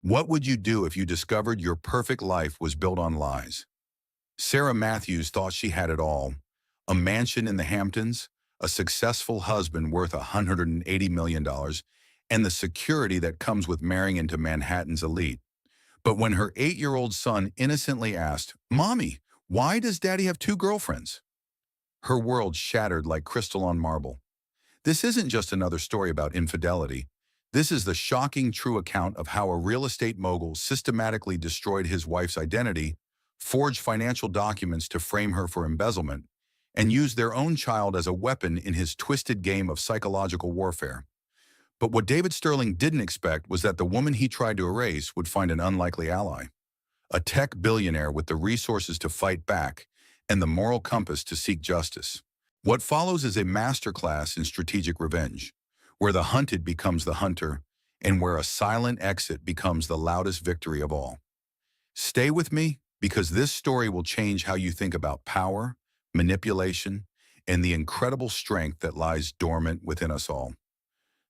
What would you do if you discovered your perfect life was built on lies? Sarah Matthews thought she had it all. A mansion in the Hamptons, a successful husband worth $180 million, and the security that comes with marrying into Manhattan's elite. But when her 8-year-old son innocently asked, "Mommy, why does Daddy have two girlfriends?" her world shattered like crystal on marble. This isn't just another story about infidelity. This is the shocking true account of how a real estate mogul systematically destroyed his wife's identity, forged financial documents to frame her for embezzlement, and used their own child as a weapon in his twisted game of psychological warfare. But what David Sterling didn't expect was that the woman he tried to erase would find an unlikely ally, a tech billionaire with the resources to fight back and the moral compass to seek justice. What follows is a masterclass in strategic revenge, where the hunted becomes the hunter and where a silent exit becomes the loudest victory of all. Stay with me because this story will change how you think about power, manipulation, and the incredible strength that lies dormant within us all.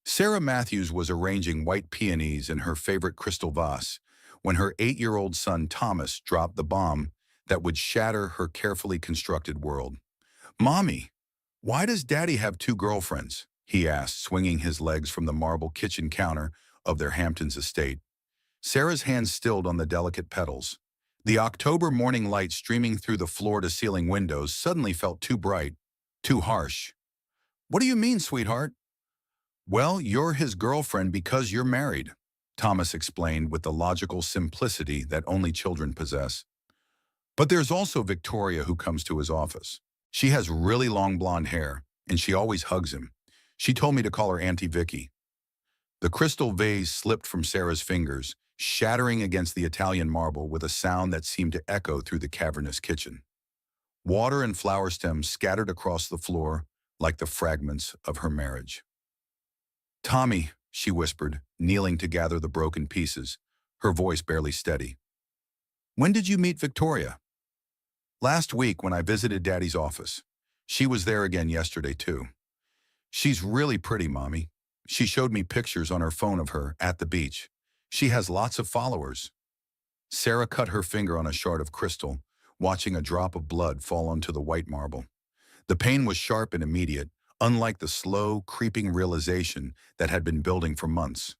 Sarah Matthews was arranging white peonies in her favorite crystal vase when her 8-year-old son Thomas dropped the bomb that would shatter her carefully constructed world. "Mommy, why does Daddy have two girlfriends?" he asked, swinging his legs from the marble kitchen counter of their Hamptons estate. Sarah's hands stilled on the delicate petals. The October morning light streaming through the floor-to-ceiling windows suddenly felt too bright, too harsh. "What do you mean, sweetheart?" "Well, you're his girlfriend because you're married," Thomas explained with the logical simplicity that only children possess. "But there's also Victoria who comes to his office. She has really long blonde hair, and she always hugs him. She told me to call her Auntie Vicky." The crystal vase slipped from Sarah's fingers, shattering against the Italian marble with a sound that seemed to echo through the cavernous kitchen. Water and flower stems scattered across the floor like the fragments of her marriage. "Tommy," she whispered, kneeling to gather the broken pieces, her voice barely steady. "When did you meet Victoria?" "Last week when I visited Daddy's office. She was there again yesterday, too. She's really pretty, Mommy. She showed me pictures on her phone of her at the beach. She has lots of followers." Sarah cut her finger on a shard of crystal, watching a drop of blood fall onto the white marble. The pain was sharp and immediate, unlike the slow, creeping realization that had been building for months.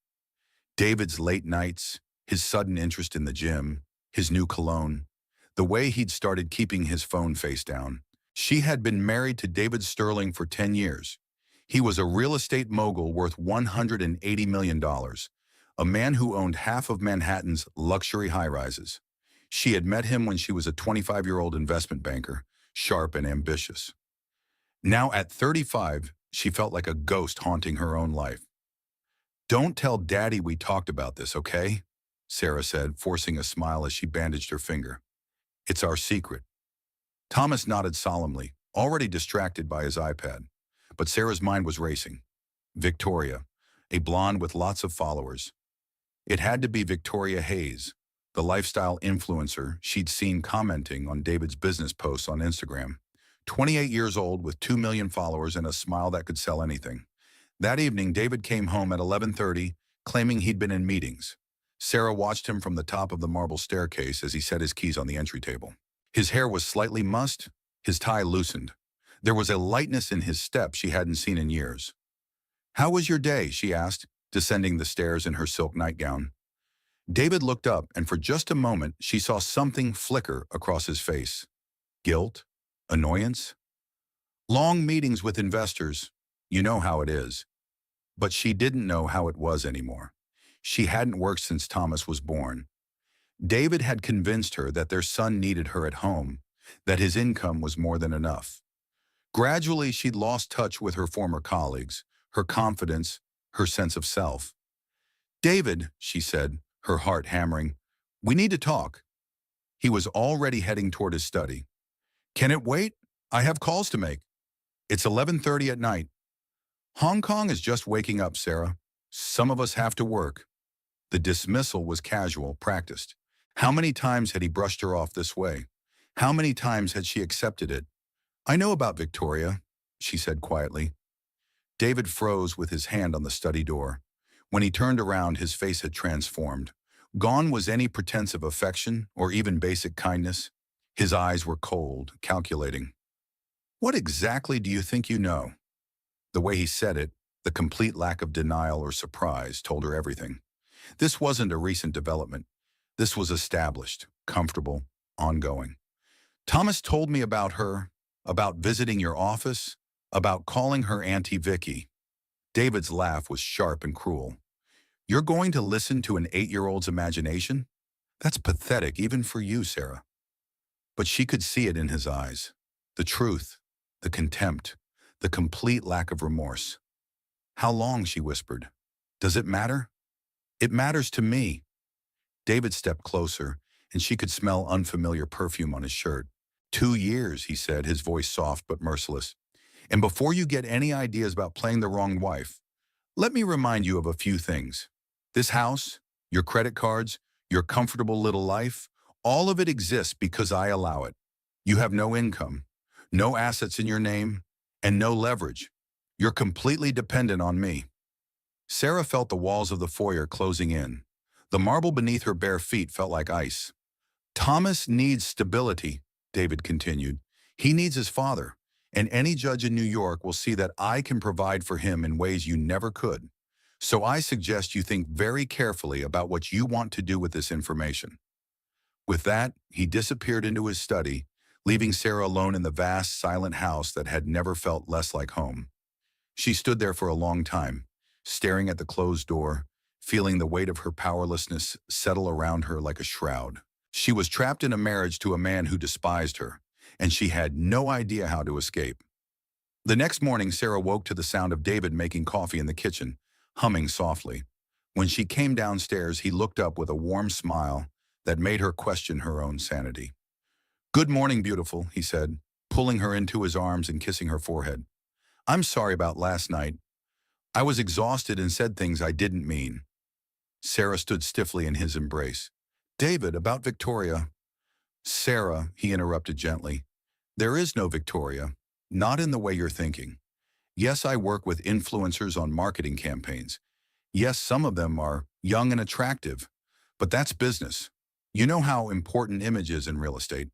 David's late nights, his sudden interest in the gym, his new cologne, the way he'd started keeping his phone face down. She had been married to David Sterling for 10 years. He was a real estate mogul worth $180 million, a man who owned half of Manhattan's luxury high-rises. She had met him when she was a 25-year-old investment banker, sharp and ambitious. Now at 35, she felt like a ghost haunting her own life. "Don't tell Daddy we talked about this, okay?" Sarah said, forcing a smile as she bandaged her finger. "It's our secret." Thomas nodded solemnly, already distracted by his iPad. But Sarah's mind was racing. Victoria, a blonde with lots of followers. It had to be Victoria Hayes, the lifestyle influencer she'd seen commenting on David's business posts on Instagram. 28 years old with 2 million followers and a smile that could sell anything. That evening, David came home at 11:30, claiming he'd been in meetings. Sarah watched him from the top of the marble staircase as he set his keys on the entry table. His hair was slightly mussed, his tie loosened. There was a lightness in his step she hadn't seen in years. "How was your day?" she asked, descending the stairs in her silk nightgown. David looked up, and for just a moment, she saw something flicker across his face. Guilt? Annoyance? Long meetings with investors. You know how it is. But she didn't know how it was anymore. She hadn't worked since Thomas was born. David had convinced her that their son needed her at home, that his income was more than enough. Gradually, she'd lost touch with her former colleagues, her confidence, her sense of self. "David," she said, her heart hammering, "we need to talk." He was already heading toward his study. "Can it wait? I have calls to make." "It's 11:30 at night." "Hong Kong is just waking up, Sarah. Some of us have to work." The dismissal was casual, practiced. How many times had he brushed her off this way? How many times had she accepted it? "I know about Victoria," she said quietly. David froze with his hand on the study door. When he turned around, his face had transformed. Gone was any pretense of affection or even basic kindness. His eyes were cold, calculating. What exactly do you think you know? The way he said it, the complete lack of denial or surprise, told her everything. This wasn't a recent development. This was established, comfortable, ongoing. Thomas told me about her, about visiting your office, about calling her Auntie Vicky. David's laugh was sharp and cruel. You're going to listen to an 8-year-old's imagination? That's pathetic even for you, Sarah. But she could see it in his eyes. The truth, the contempt, the complete lack of remorse. How long, she whispered. Does it matter? It matters to me. David stepped closer, and she could smell unfamiliar perfume on his shirt. 2 years, he said, his voice soft but merciless. And before you get any ideas about playing the wrong wife, let me remind you of a few things. This house, your credit cards, your comfortable little life, all of it exists because I allow it. You have no income, no assets in your name, and no leverage. You're completely dependent on me. Sarah felt the walls of the foyer closing in. The marble beneath her bare feet felt like ice. Thomas needs stability, David continued. He needs his father, and any judge in New York will see that I can provide for him in ways you never could. So I suggest you think very carefully about what you want to do with this information. With that, he disappeared into his study, leaving Sarah alone in the vast, silent house that had never felt less like home. She stood there for a long time, staring at the closed door, feeling the weight of her powerlessness settle around her like a shroud. She was trapped in a marriage to a man who despised her, and she had no idea how to escape. The next morning, Sarah woke to the sound of David making coffee in the kitchen, humming softly. When she came downstairs, he looked up with a warm smile that made her question her own sanity. "Good morning, beautiful," he said, pulling her into his arms and kissing her forehead. "I'm sorry about last night. I was exhausted and said things I didn't mean." Sarah stood stiffly in his embrace. "David, about Victoria." "Sarah," he interrupted gently, "there is no Victoria, not in the way you're thinking. Yes, I work with influencers on marketing campaigns. Yes, some of them are young and attractive, but that's business. You know how important image is in real estate."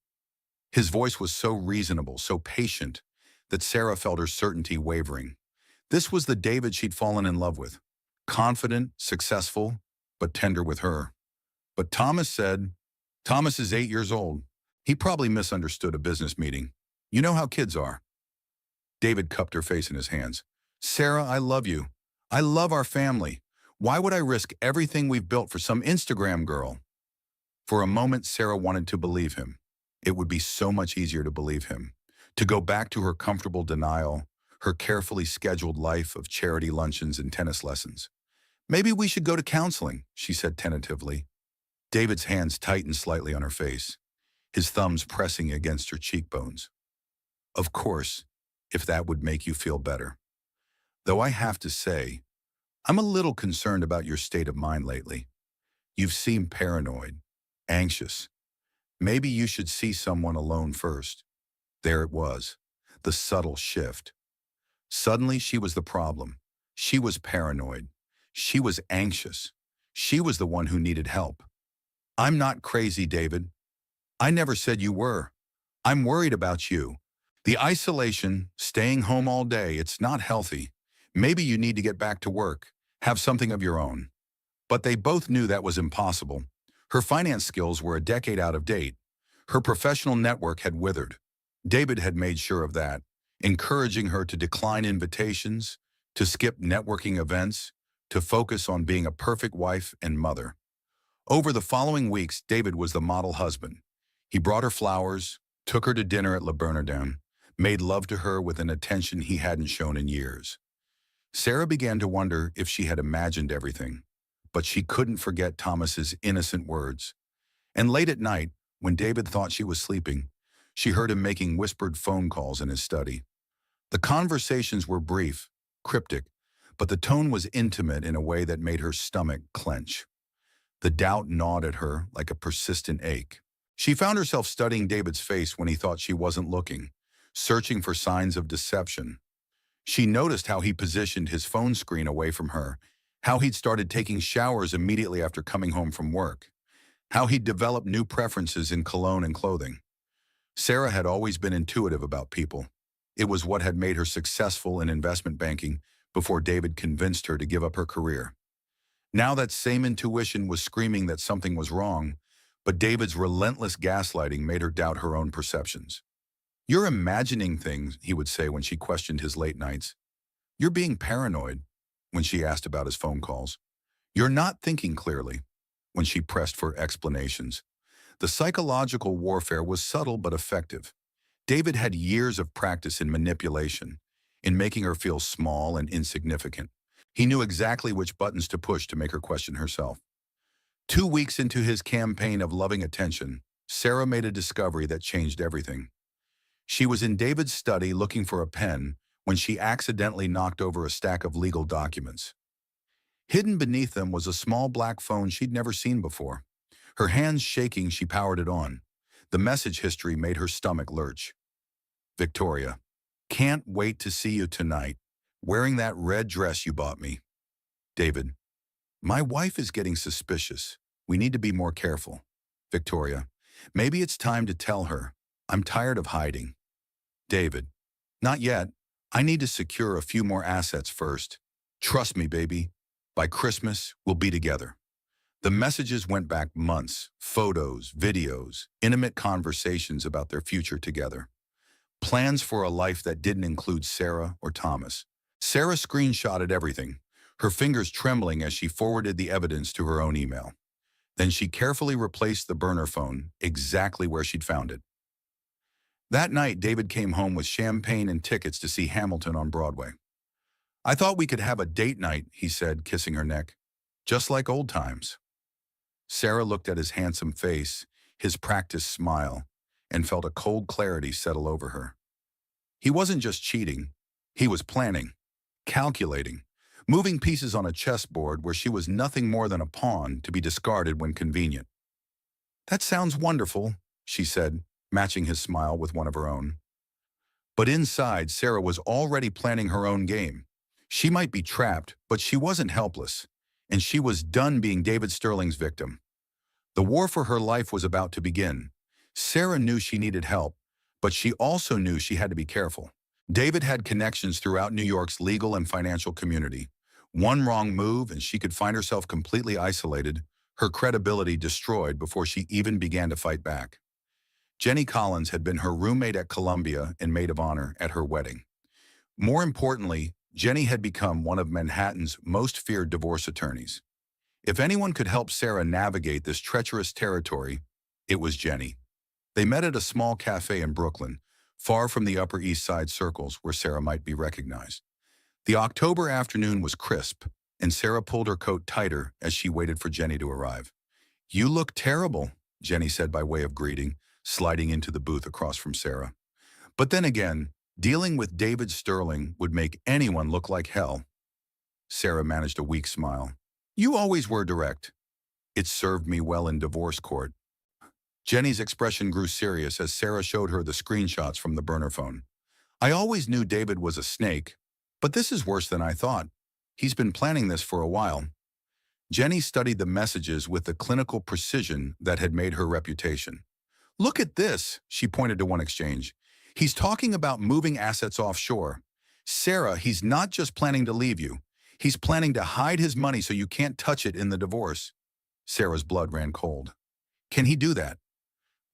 His voice was so reasonable, so patient, that Sarah felt her certainty wavering. This was the David she'd fallen in love with. Confident, successful, but tender with her. But Thomas said, "Thomas is 8 years old. He probably misunderstood a business meeting. You know how kids are." David cupped her face in his hands. "Sarah, I love you. I love our family. Why would I risk everything we've built for some Instagram girl?" For a moment, Sarah wanted to believe him. It would be so much easier to believe him, to go back to her comfortable denial, her carefully scheduled life of charity luncheons and tennis lessons. "Maybe we should go to counseling," she said tentatively. David's hands tightened slightly on her face, his thumbs pressing against her cheekbones. "Of course, if that would make you feel better. Though I have to say, I'm a little concerned about your state of mind lately. You've seemed paranoid, anxious. Maybe you should see someone alone first." There it was, the subtle shift. Suddenly she was the problem. She was paranoid. She was anxious. She was the one who needed help. "I'm not crazy, David. I never said you were. I'm worried about you. The isolation, staying home all day, it's not healthy. Maybe you need to get back to work, have something of your own." But they both knew that was impossible. Her finance skills were a decade out of date. Her professional network had withered. David had made sure of that, encouraging her to decline invitations, to skip networking events, to focus on being a perfect wife and mother. Over the following weeks, David was the model husband. He brought her flowers, took her to dinner at Le Bernardin, made love to her with an attention he hadn't shown in years. Sarah began to wonder if she had imagined everything, but she couldn't forget Thomas's innocent words. And late at night, when David thought she was sleeping, she heard him making whispered phone calls in his study. The conversations were brief, cryptic, but the tone was intimate in a way that made her stomach clench. The doubt gnawed at her like a persistent ache. She found herself studying David's face when he thought she wasn't looking, searching for signs of deception. She noticed how he positioned his phone screen away from her, how he'd started taking showers immediately after coming home from work. how he'd developed new preferences in cologne and clothing. Sarah had always been intuitive about people. It was what had made her successful in investment banking before David convinced her to give up her career. Now that same intuition was screaming that something was wrong, but David's relentless gaslighting made her doubt her own perceptions. "You're imagining things," he would say when she questioned his late nights. "You're being paranoid," when she asked about his phone calls. "You're not thinking clearly," when she pressed for explanations. The psychological warfare was subtle but effective. David had years of practice in manipulation, in making her feel small and insignificant. He knew exactly which buttons to push to make her question herself. 2 weeks into his campaign of loving attention, Sarah made a discovery that changed everything. She was in David's study looking for a pen when she accidentally knocked over a stack of legal documents. Hidden beneath them was a small black phone she'd never seen before. Her hands shaking, she powered it on. The message history made her stomach lurch. "Victoria, can't wait to see you tonight, wearing that red dress you bought me." David, "My wife is getting suspicious. We need to be more careful." Victoria, "Maybe it's time to tell her. I'm tired of hiding." David, "Not yet. I need to secure a few more assets first. Trust me, baby. By Christmas, we'll be together." The messages went back months, photos, videos, intimate conversations about their future together. Plans for a life that didn't include Sarah or Thomas. Sarah screenshotted everything, her fingers trembling as she forwarded the evidence to her own email. Then she carefully replaced the burner phone exactly where she'd found it. That night, David came home with champagne and tickets to see Hamilton on Broadway. "I thought we could have a date night," he said, kissing her neck. "Just like old times." Sarah looked at his handsome face, his practiced smile, and felt a cold clarity settle over her. He wasn't just cheating. He was planning, calculating, moving pieces on a chessboard where she was nothing more than a pawn to be discarded when convenient. "That sounds wonderful," she said, matching his smile with one of her own. But inside, Sarah was already planning her own game. She might be trapped, but she wasn't helpless, and she was done being David Sterling's victim. The war for her life was about to begin. Sarah knew she needed help, but she also knew she had to be careful. David had connections throughout New York's legal and financial community. One wrong move and she could find herself completely isolated, her credibility destroyed before she even began to fight back. Jenny Collins had been her roommate at Columbia and maid of honor at her wedding. More importantly, Jenny had become one of Manhattan's most feared divorce attorneys. If anyone could help Sarah navigate this treacherous territory, it was Jenny. They met at a small cafe in Brooklyn, far from the Upper East Side circles where Sarah might be recognized. The October afternoon was crisp, and Sarah pulled her coat tighter as she waited for Jenny to arrive. "You look terrible," Jenny said by way of greeting, sliding into the booth across from Sarah. But then again, dealing with David Sterling would make anyone look like hell. Sarah managed a weak smile. "You always were direct." "It served me well in divorce court." Jenny's expression grew serious as Sarah showed her the screenshots from the burner phone. "I always knew David was a snake, but this is worse than I thought. He's been planning this for a while." Jenny studied the messages with the clinical precision that had made her reputation. "Look at this," she pointed to one exchange. "He's talking about moving assets offshore. Sarah, he's not just planning to leave you. He's planning to hide his money so you can't touch it in the divorce." Sarah's blood ran cold. "Can he do that?"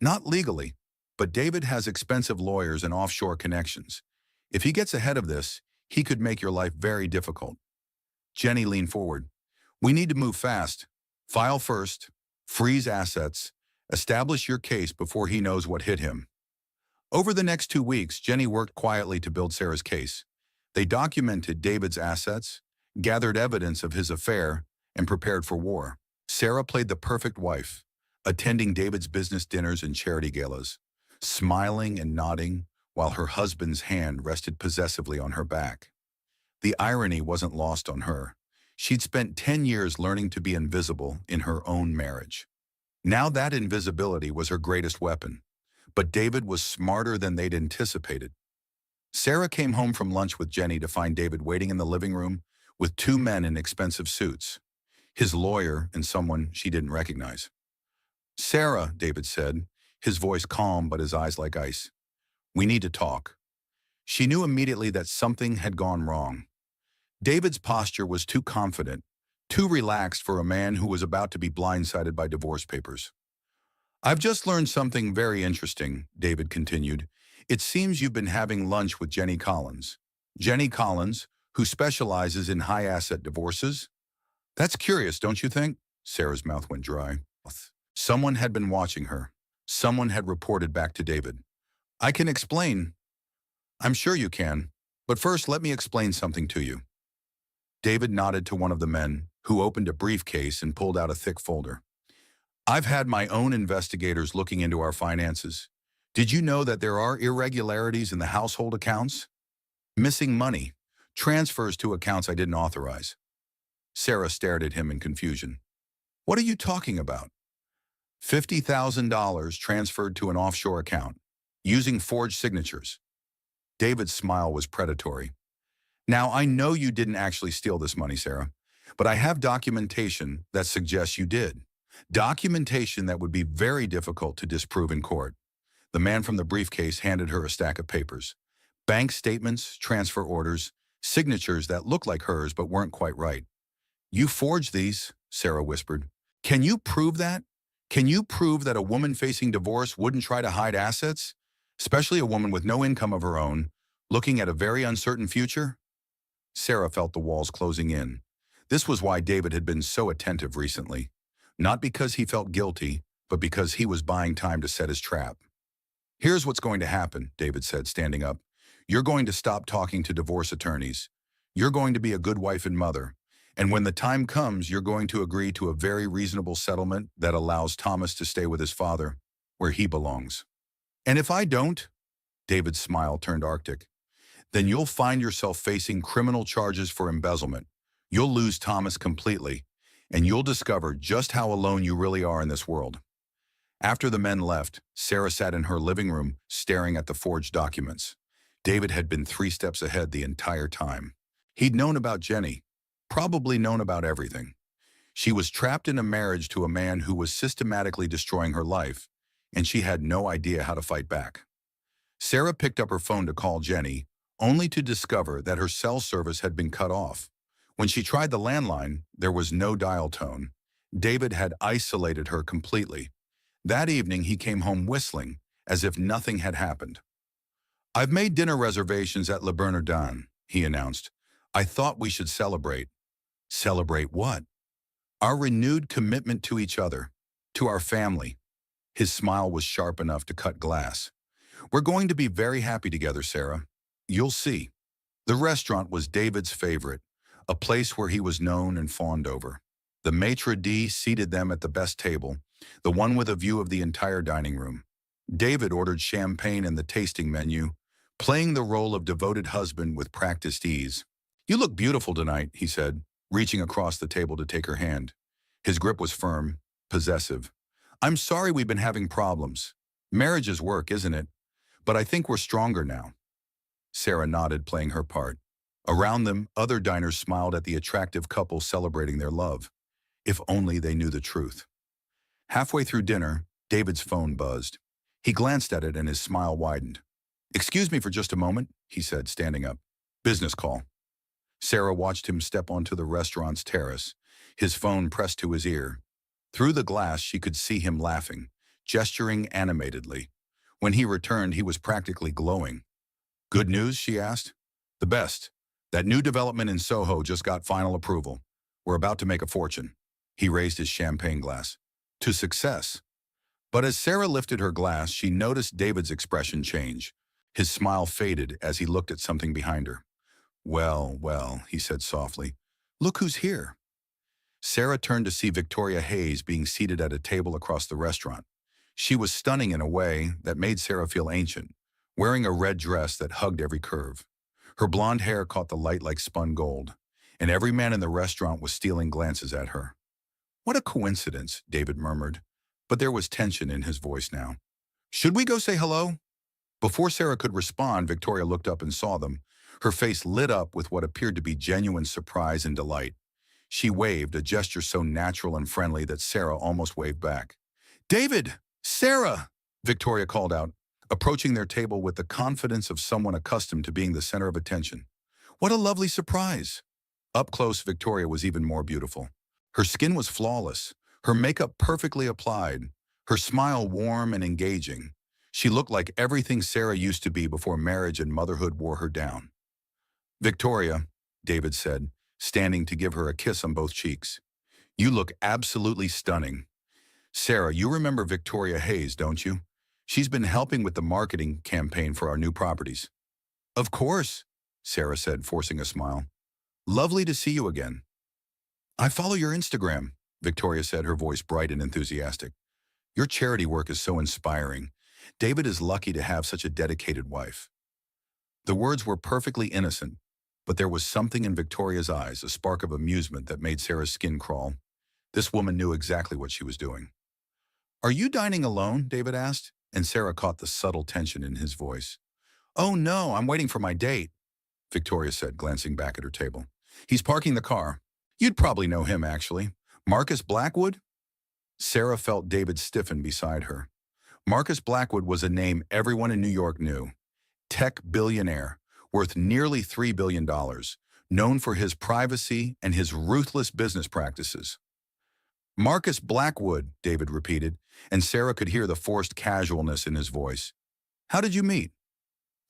"Not legally, but David has expensive lawyers and offshore connections. If he gets ahead of this, he could make your life very difficult." Jenny leaned forward. "We need to move fast. File first, freeze assets, establish your case before he knows what hit him." Over the next 2 weeks, Jenny worked quietly to build Sarah's case. They documented David's assets, gathered evidence of his affair, and prepared for war. Sarah played the perfect wife, attending David's business dinners and charity galas, smiling and nodding while her husband's hand rested possessively on her back. The irony wasn't lost on her. She'd spent 10 years learning to be invisible in her own marriage. Now that invisibility was her greatest weapon, but David was smarter than they'd anticipated. Sarah came home from lunch with Jenny to find David waiting in the living room with 2 men in expensive suits, his lawyer and someone she didn't recognize. Sarah, David said, his voice calm but his eyes like ice. We need to talk. She knew immediately that something had gone wrong. David's posture was too confident, too relaxed for a man who was about to be blindsided by divorce papers. I've just learned something very interesting, David continued. It seems you've been having lunch with Jenny Collins. Jenny Collins, who specializes in high-asset divorces? That's curious, don't you think? Sarah's mouth went dry. Someone had been watching her. Someone had reported back to David. I can explain. I'm sure you can. But first, let me explain something to you. David nodded to one of the men, who opened a briefcase and pulled out a thick folder. I've had my own investigators looking into our finances. Did you know that there are irregularities in the household accounts? Missing money, transfers to accounts I didn't authorize. Sarah stared at him in confusion. What are you talking about? $50,000 transferred to an offshore account, using forged signatures. David's smile was predatory. Now, I know you didn't actually steal this money, Sarah, but I have documentation that suggests you did. Documentation that would be very difficult to disprove in court. The man from the briefcase handed her a stack of papers. Bank statements, transfer orders, signatures that looked like hers but weren't quite right. You forged these, Sarah whispered. Can you prove that? Can you prove that a woman facing divorce wouldn't try to hide assets? Especially a woman with no income of her own, looking at a very uncertain future? Sarah felt the walls closing in. This was why David had been so attentive recently. Not because he felt guilty, but because he was buying time to set his trap. Here's what's going to happen, David said, standing up. You're going to stop talking to divorce attorneys. You're going to be a good wife and mother. And when the time comes, you're going to agree to a very reasonable settlement that allows Thomas to stay with his father, where he belongs. And if I don't, David's smile turned arctic, then you'll find yourself facing criminal charges for embezzlement. You'll lose Thomas completely, and you'll discover just how alone you really are in this world. After the men left, Sarah sat in her living room, staring at the forged documents. David had been 3 steps ahead the entire time. He'd known about Jenny, probably known about everything. She was trapped in a marriage to a man who was systematically destroying her life, and she had no idea how to fight back. Sarah picked up her phone to call Jenny, only to discover that her cell service had been cut off. When she tried the landline, there was no dial tone. David had isolated her completely. That evening, he came home whistling, as if nothing had happened. I've made dinner reservations at Le Bernardin, he announced. I thought we should celebrate. Celebrate what? Our renewed commitment to each other, to our family. His smile was sharp enough to cut glass. We're going to be very happy together, Sarah. You'll see. The restaurant was David's favorite, a place where he was known and fawned over. The maitre d' seated them at the best table, the one with a view of the entire dining room. David ordered champagne in the tasting menu, playing the role of devoted husband with practiced ease. You look beautiful tonight, he said, reaching across the table to take her hand. His grip was firm, possessive. I'm sorry we've been having problems. Marriage is work, isn't it? But I think we're stronger now. Sarah nodded, playing her part. Around them, other diners smiled at the attractive couple celebrating their love. If only they knew the truth. Halfway through dinner, David's phone buzzed. He glanced at it and his smile widened. Excuse me for just a moment, he said, standing up. Business call. Sarah watched him step onto the restaurant's terrace, his phone pressed to his ear. Through the glass, she could see him laughing, gesturing animatedly. When he returned, he was practically glowing. Good news, she asked. The best. That new development in Soho just got final approval. We're about to make a fortune. He raised his champagne glass. To success. But as Sarah lifted her glass, she noticed David's expression change. His smile faded as he looked at something behind her. Well, he said softly. Look who's here. Sarah turned to see Victoria Hayes being seated at a table across the restaurant. She was stunning in a way that made Sarah feel ancient, wearing a red dress that hugged every curve. Her blonde hair caught the light like spun gold, and every man in the restaurant was stealing glances at her. What a coincidence, David murmured, but there was tension in his voice now. Should we go say hello? Before Sarah could respond, Victoria looked up and saw them. Her face lit up with what appeared to be genuine surprise and delight. She waved, a gesture so natural and friendly that Sarah almost waved back. David! Sarah! Victoria called out, approaching their table with the confidence of someone accustomed to being the center of attention. What a lovely surprise! Up close, Victoria was even more beautiful. Her skin was flawless, her makeup perfectly applied, her smile warm and engaging. She looked like everything Sarah used to be before marriage and motherhood wore her down. Victoria, David said, standing to give her a kiss on both cheeks. You look absolutely stunning. Sarah, you remember Victoria Hayes, don't you? She's been helping with the marketing campaign for our new properties. Of course, Sarah said, forcing a smile. Lovely to see you again. I follow your Instagram, Victoria said, her voice bright and enthusiastic. Your charity work is so inspiring. David is lucky to have such a dedicated wife. The words were perfectly innocent, but there was something in Victoria's eyes, a spark of amusement that made Sarah's skin crawl. This woman knew exactly what she was doing. Are you dining alone? David asked, and Sarah caught the subtle tension in his voice. Oh no, I'm waiting for my date, Victoria said, glancing back at her table. He's parking the car. You'd probably know him, actually. Marcus Blackwood? Sarah felt David stiffen beside her. Marcus Blackwood was a name everyone in New York knew. Tech billionaire, worth nearly $3 billion, known for his privacy and his ruthless business practices. Marcus Blackwood, David repeated, and Sarah could hear the forced casualness in his voice. How did you meet?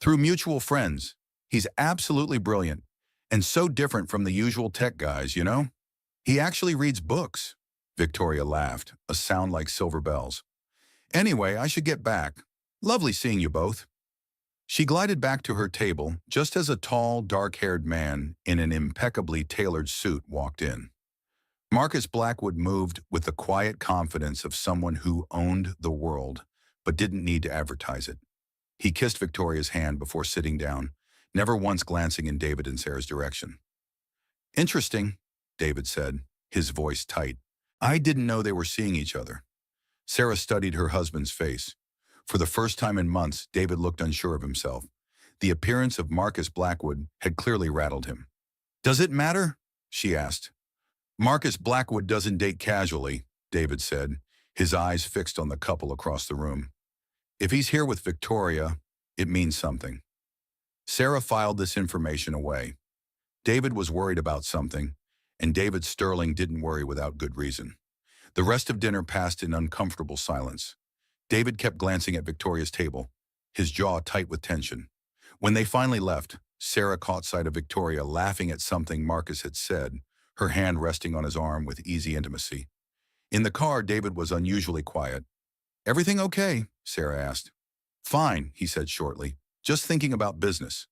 Through mutual friends. He's absolutely brilliant, and so different from the usual tech guys, you know? He actually reads books. Victoria laughed, a sound like silver bells. Anyway, I should get back. Lovely seeing you both. She glided back to her table just as a tall, dark-haired man in an impeccably tailored suit walked in. Marcus Blackwood moved with the quiet confidence of someone who owned the world, but didn't need to advertise it. He kissed Victoria's hand before sitting down, never once glancing in David and Sarah's direction. Interesting, David said, his voice tight. I didn't know they were seeing each other. Sarah studied her husband's face. For the first time in months, David looked unsure of himself. The appearance of Marcus Blackwood had clearly rattled him. Does it matter? She asked. Marcus Blackwood doesn't date casually, David said, his eyes fixed on the couple across the room. If he's here with Victoria, it means something. Sarah filed this information away. David was worried about something, and David Sterling didn't worry without good reason. The rest of dinner passed in uncomfortable silence. David kept glancing at Victoria's table, his jaw tight with tension. When they finally left, Sarah caught sight of Victoria laughing at something Marcus had said, her hand resting on his arm with easy intimacy. In the car, David was unusually quiet. Everything okay? Sarah asked. Fine, he said shortly, just thinking about business.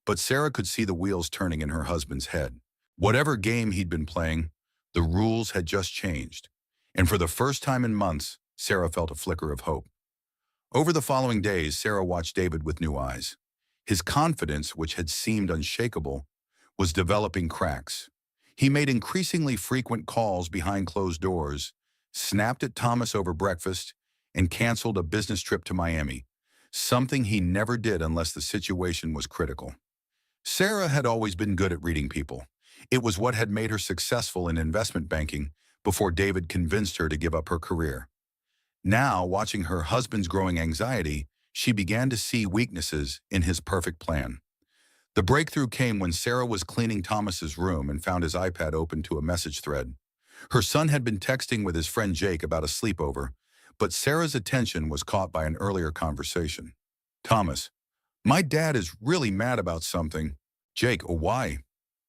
But Sarah could see the wheels turning in her husband's head. Whatever game he'd been playing, the rules had just changed. And for the first time in months, Sarah felt a flicker of hope. Over the following days, Sarah watched David with new eyes. His confidence, which had seemed unshakable, was developing cracks. He made increasingly frequent calls behind closed doors, snapped at Thomas over breakfast, and canceled a business trip to Miami, something he never did unless the situation was critical. Sarah had always been good at reading people. It was what had made her successful in investment banking before David convinced her to give up her career. Now, watching her husband's growing anxiety, she began to see weaknesses in his perfect plan. The breakthrough came when Sarah was cleaning Thomas's room and found his iPad open to a message thread. Her son had been texting with his friend Jake about a sleepover, but Sarah's attention was caught by an earlier conversation. Thomas, my dad is really mad about something. Jake, oh, why?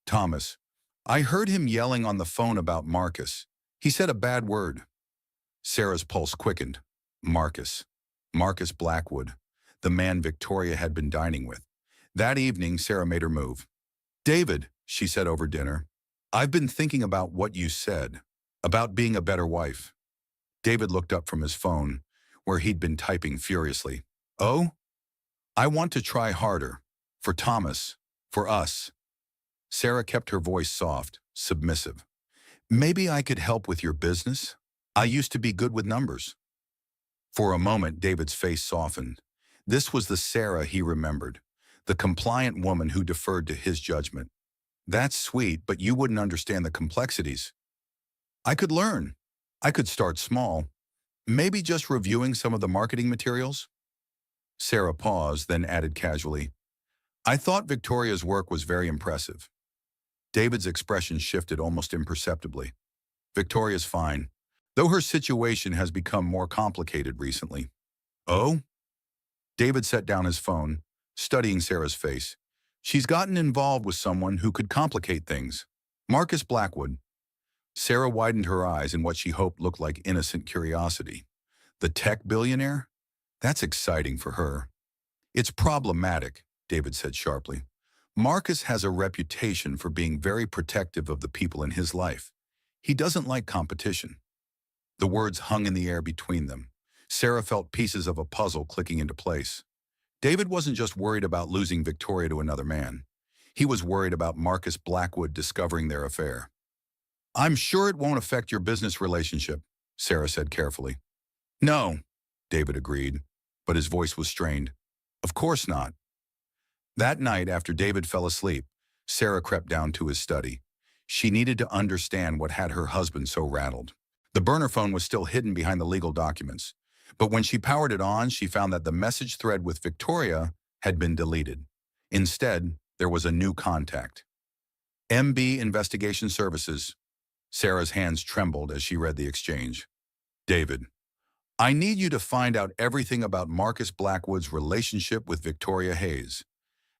Thomas, I heard him yelling on the phone about Marcus. He said a bad word. Sarah's pulse quickened. Marcus. Marcus Blackwood, the man Victoria had been dining with. That evening, Sarah made her move. David, she said over dinner, I've been thinking about what you said, about being a better wife. David looked up from his phone, where he'd been typing furiously. Oh? I want to try harder. For Thomas. For us. Sarah kept her voice soft, submissive. Maybe I could help with your business? I used to be good with numbers. For a moment, David's face softened. This was the Sarah he remembered, the compliant woman who deferred to his judgment. That's sweet, but you wouldn't understand the complexities. I could learn. I could start small. Maybe just reviewing some of the marketing materials? Sarah paused, then added casually, I thought Victoria's work was very impressive. David's expression shifted almost imperceptibly. Victoria's fine, though her situation has become more complicated recently. Oh? David set down his phone, studying Sarah's face. She's gotten involved with someone who could complicate things. Marcus Blackwood. Sarah widened her eyes in what she hoped looked like innocent curiosity. The tech billionaire? That's exciting for her. It's problematic, David said sharply. Marcus has a reputation for being very protective of the people in his life. He doesn't like competition. The words hung in the air between them. Sarah felt pieces of a puzzle clicking into place. David wasn't just worried about losing Victoria to another man. He was worried about Marcus Blackwood discovering their affair. I'm sure it won't affect your business relationship, Sarah said carefully. No, David agreed, but his voice was strained. Of course not. That night, after David fell asleep, Sarah crept down to his study. She needed to understand what had her husband so rattled. The burner phone was still hidden behind the legal documents, but when she powered it on, she found that the message thread with Victoria had been deleted. Instead, there was a new contact. MB Investigation Services. Sarah's hands trembled as she read the exchange. David, I need you to find out everything about Marcus Blackwood's relationship with Victoria Hayes.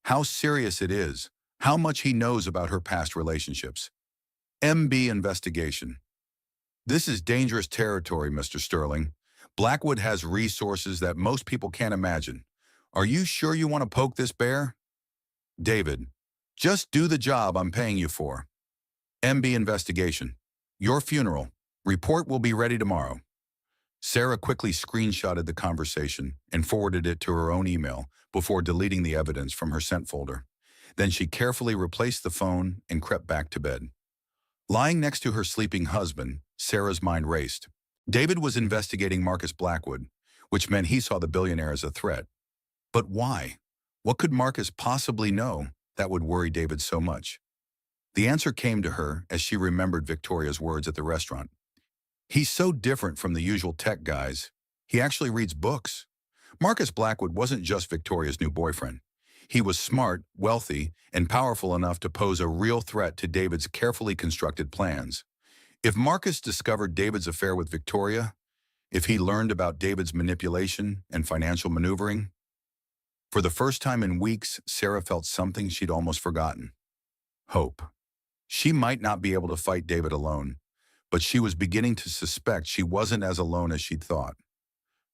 How serious it is, how much he knows about her past relationships. MB Investigation. This is dangerous territory, Mr. Sterling. Blackwood has resources that most people can't imagine. Are you sure you want to poke this bear? David, just do the job I'm paying you for. MB Investigation. Your funeral. Report will be ready tomorrow. Sarah quickly screenshotted the conversation and forwarded it to her own email before deleting the evidence from her sent folder. Then she carefully replaced the phone and crept back to bed. Lying next to her sleeping husband, Sarah's mind raced. David was investigating Marcus Blackwood, which meant he saw the billionaire as a threat. But why? What could Marcus possibly know that would worry David so much? The answer came to her as she remembered Victoria's words at the restaurant. He's so different from the usual tech guys. He actually reads books. Marcus Blackwood wasn't just Victoria's new boyfriend. He was smart, wealthy, and powerful enough to pose a real threat to David's carefully constructed plans. If Marcus discovered David's affair with Victoria, if he learned about David's manipulation and financial maneuvering, for the first time in weeks, Sarah felt something she'd almost forgotten. Hope. She might not be able to fight David alone, but she was beginning to suspect she wasn't as alone as she'd thought.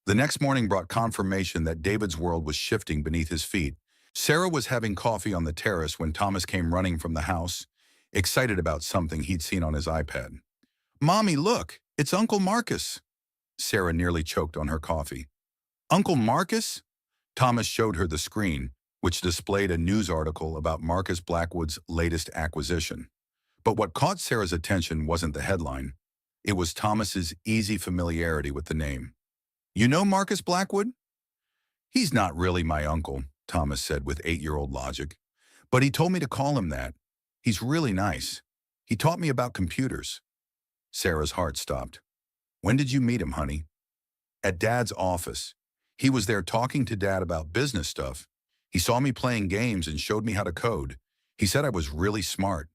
The next morning brought confirmation that David's world was shifting beneath his feet. Sarah was having coffee on the terrace when Thomas came running from the house, excited about something he'd seen on his iPad. Mommy, look, it's Uncle Marcus. Sarah nearly choked on her coffee. Uncle Marcus? Thomas showed her the screen, which displayed a news article about Marcus Blackwood's latest acquisition. But what caught Sarah's attention wasn't the headline. It was Thomas's easy familiarity with the name. You know Marcus Blackwood? He's not really my uncle, Thomas said with 8-year-old logic. But he told me to call him that. He's really nice. He taught me about computers. Sarah's heart stopped. When did you meet him, honey? At Dad's office. He was there talking to Dad about business stuff. He saw me playing games and showed me how to code. He said I was really smart.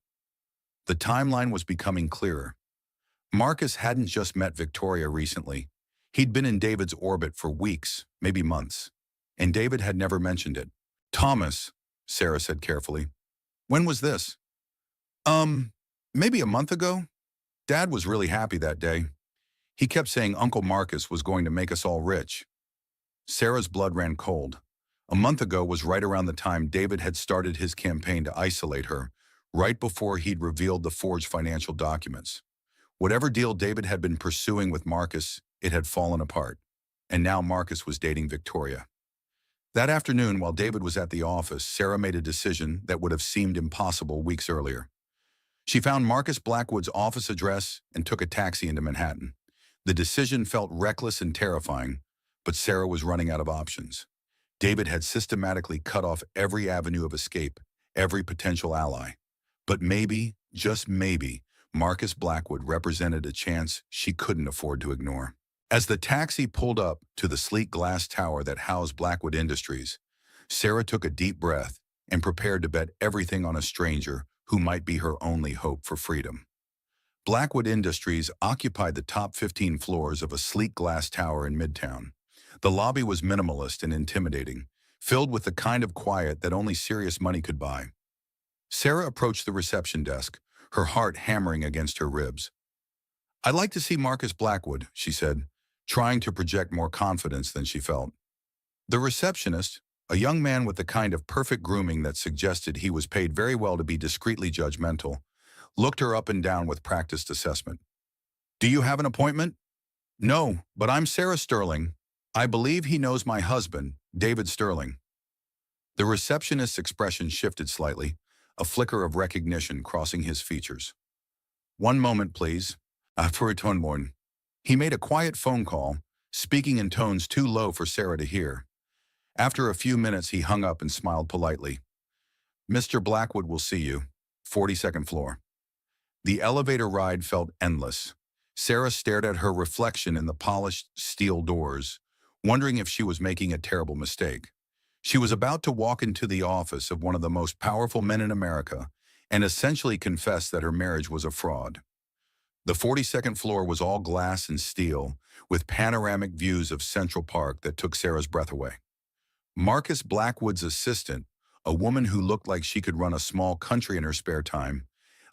The timeline was becoming clearer. Marcus hadn't just met Victoria recently. He'd been in David's orbit for weeks, maybe months, and David had never mentioned it. Thomas, Sarah said carefully. When was this? Maybe a month ago. Dad was really happy that day. He kept saying Uncle Marcus was going to make us all rich. Sarah's blood ran cold. A month ago was right around the time David had started his campaign to isolate her, right before he'd revealed the forged financial documents. Whatever deal David had been pursuing with Marcus, it had fallen apart. And now Marcus was dating Victoria. That afternoon, while David was at the office, Sarah made a decision that would have seemed impossible weeks earlier. She found Marcus Blackwood's office address and took a taxi into Manhattan. The decision felt reckless and terrifying, but Sarah was running out of options. David had systematically cut off every avenue of escape, every potential ally. But maybe, just maybe, Marcus Blackwood represented a chance she couldn't afford to ignore. As the taxi pulled up to the sleek glass tower that housed Blackwood Industries, Sarah took a deep breath and prepared to bet everything on a stranger who might be her only hope for freedom. Blackwood Industries occupied the top 15 floors of a sleek glass tower in Midtown. The lobby was minimalist and intimidating, filled with the kind of quiet that only serious money could buy. Sarah approached the reception desk, her heart hammering against her ribs. "I'd like to see Marcus Blackwood," she said, trying to project more confidence than she felt. The receptionist, a young man with the kind of perfect grooming that suggested he was paid very well to be discreetly judgmental, looked her up and down with practiced assessment. "Do you have an appointment?" "No, but I'm Sarah Sterling. I believe he knows my husband, David Sterling." The receptionist's expression shifted slightly, a flicker of recognition crossing his features. "One moment, please. For Tonborn." He made a quiet phone call, speaking in tones too low for Sarah to hear. After a few minutes, he hung up and smiled politely. "Mr. Blackwood will see you. 42nd floor." The elevator ride felt endless. Sarah stared at her reflection in the polished steel doors, wondering if she was making a terrible mistake. She was about to walk into the office of one of the most powerful men in America and essentially confess that her marriage was a fraud. The 42nd floor was all glass and steel, with panoramic views of Central Park that took Sarah's breath away. Marcus Blackwood's assistant, a woman who looked like she could run a small country in her spare time,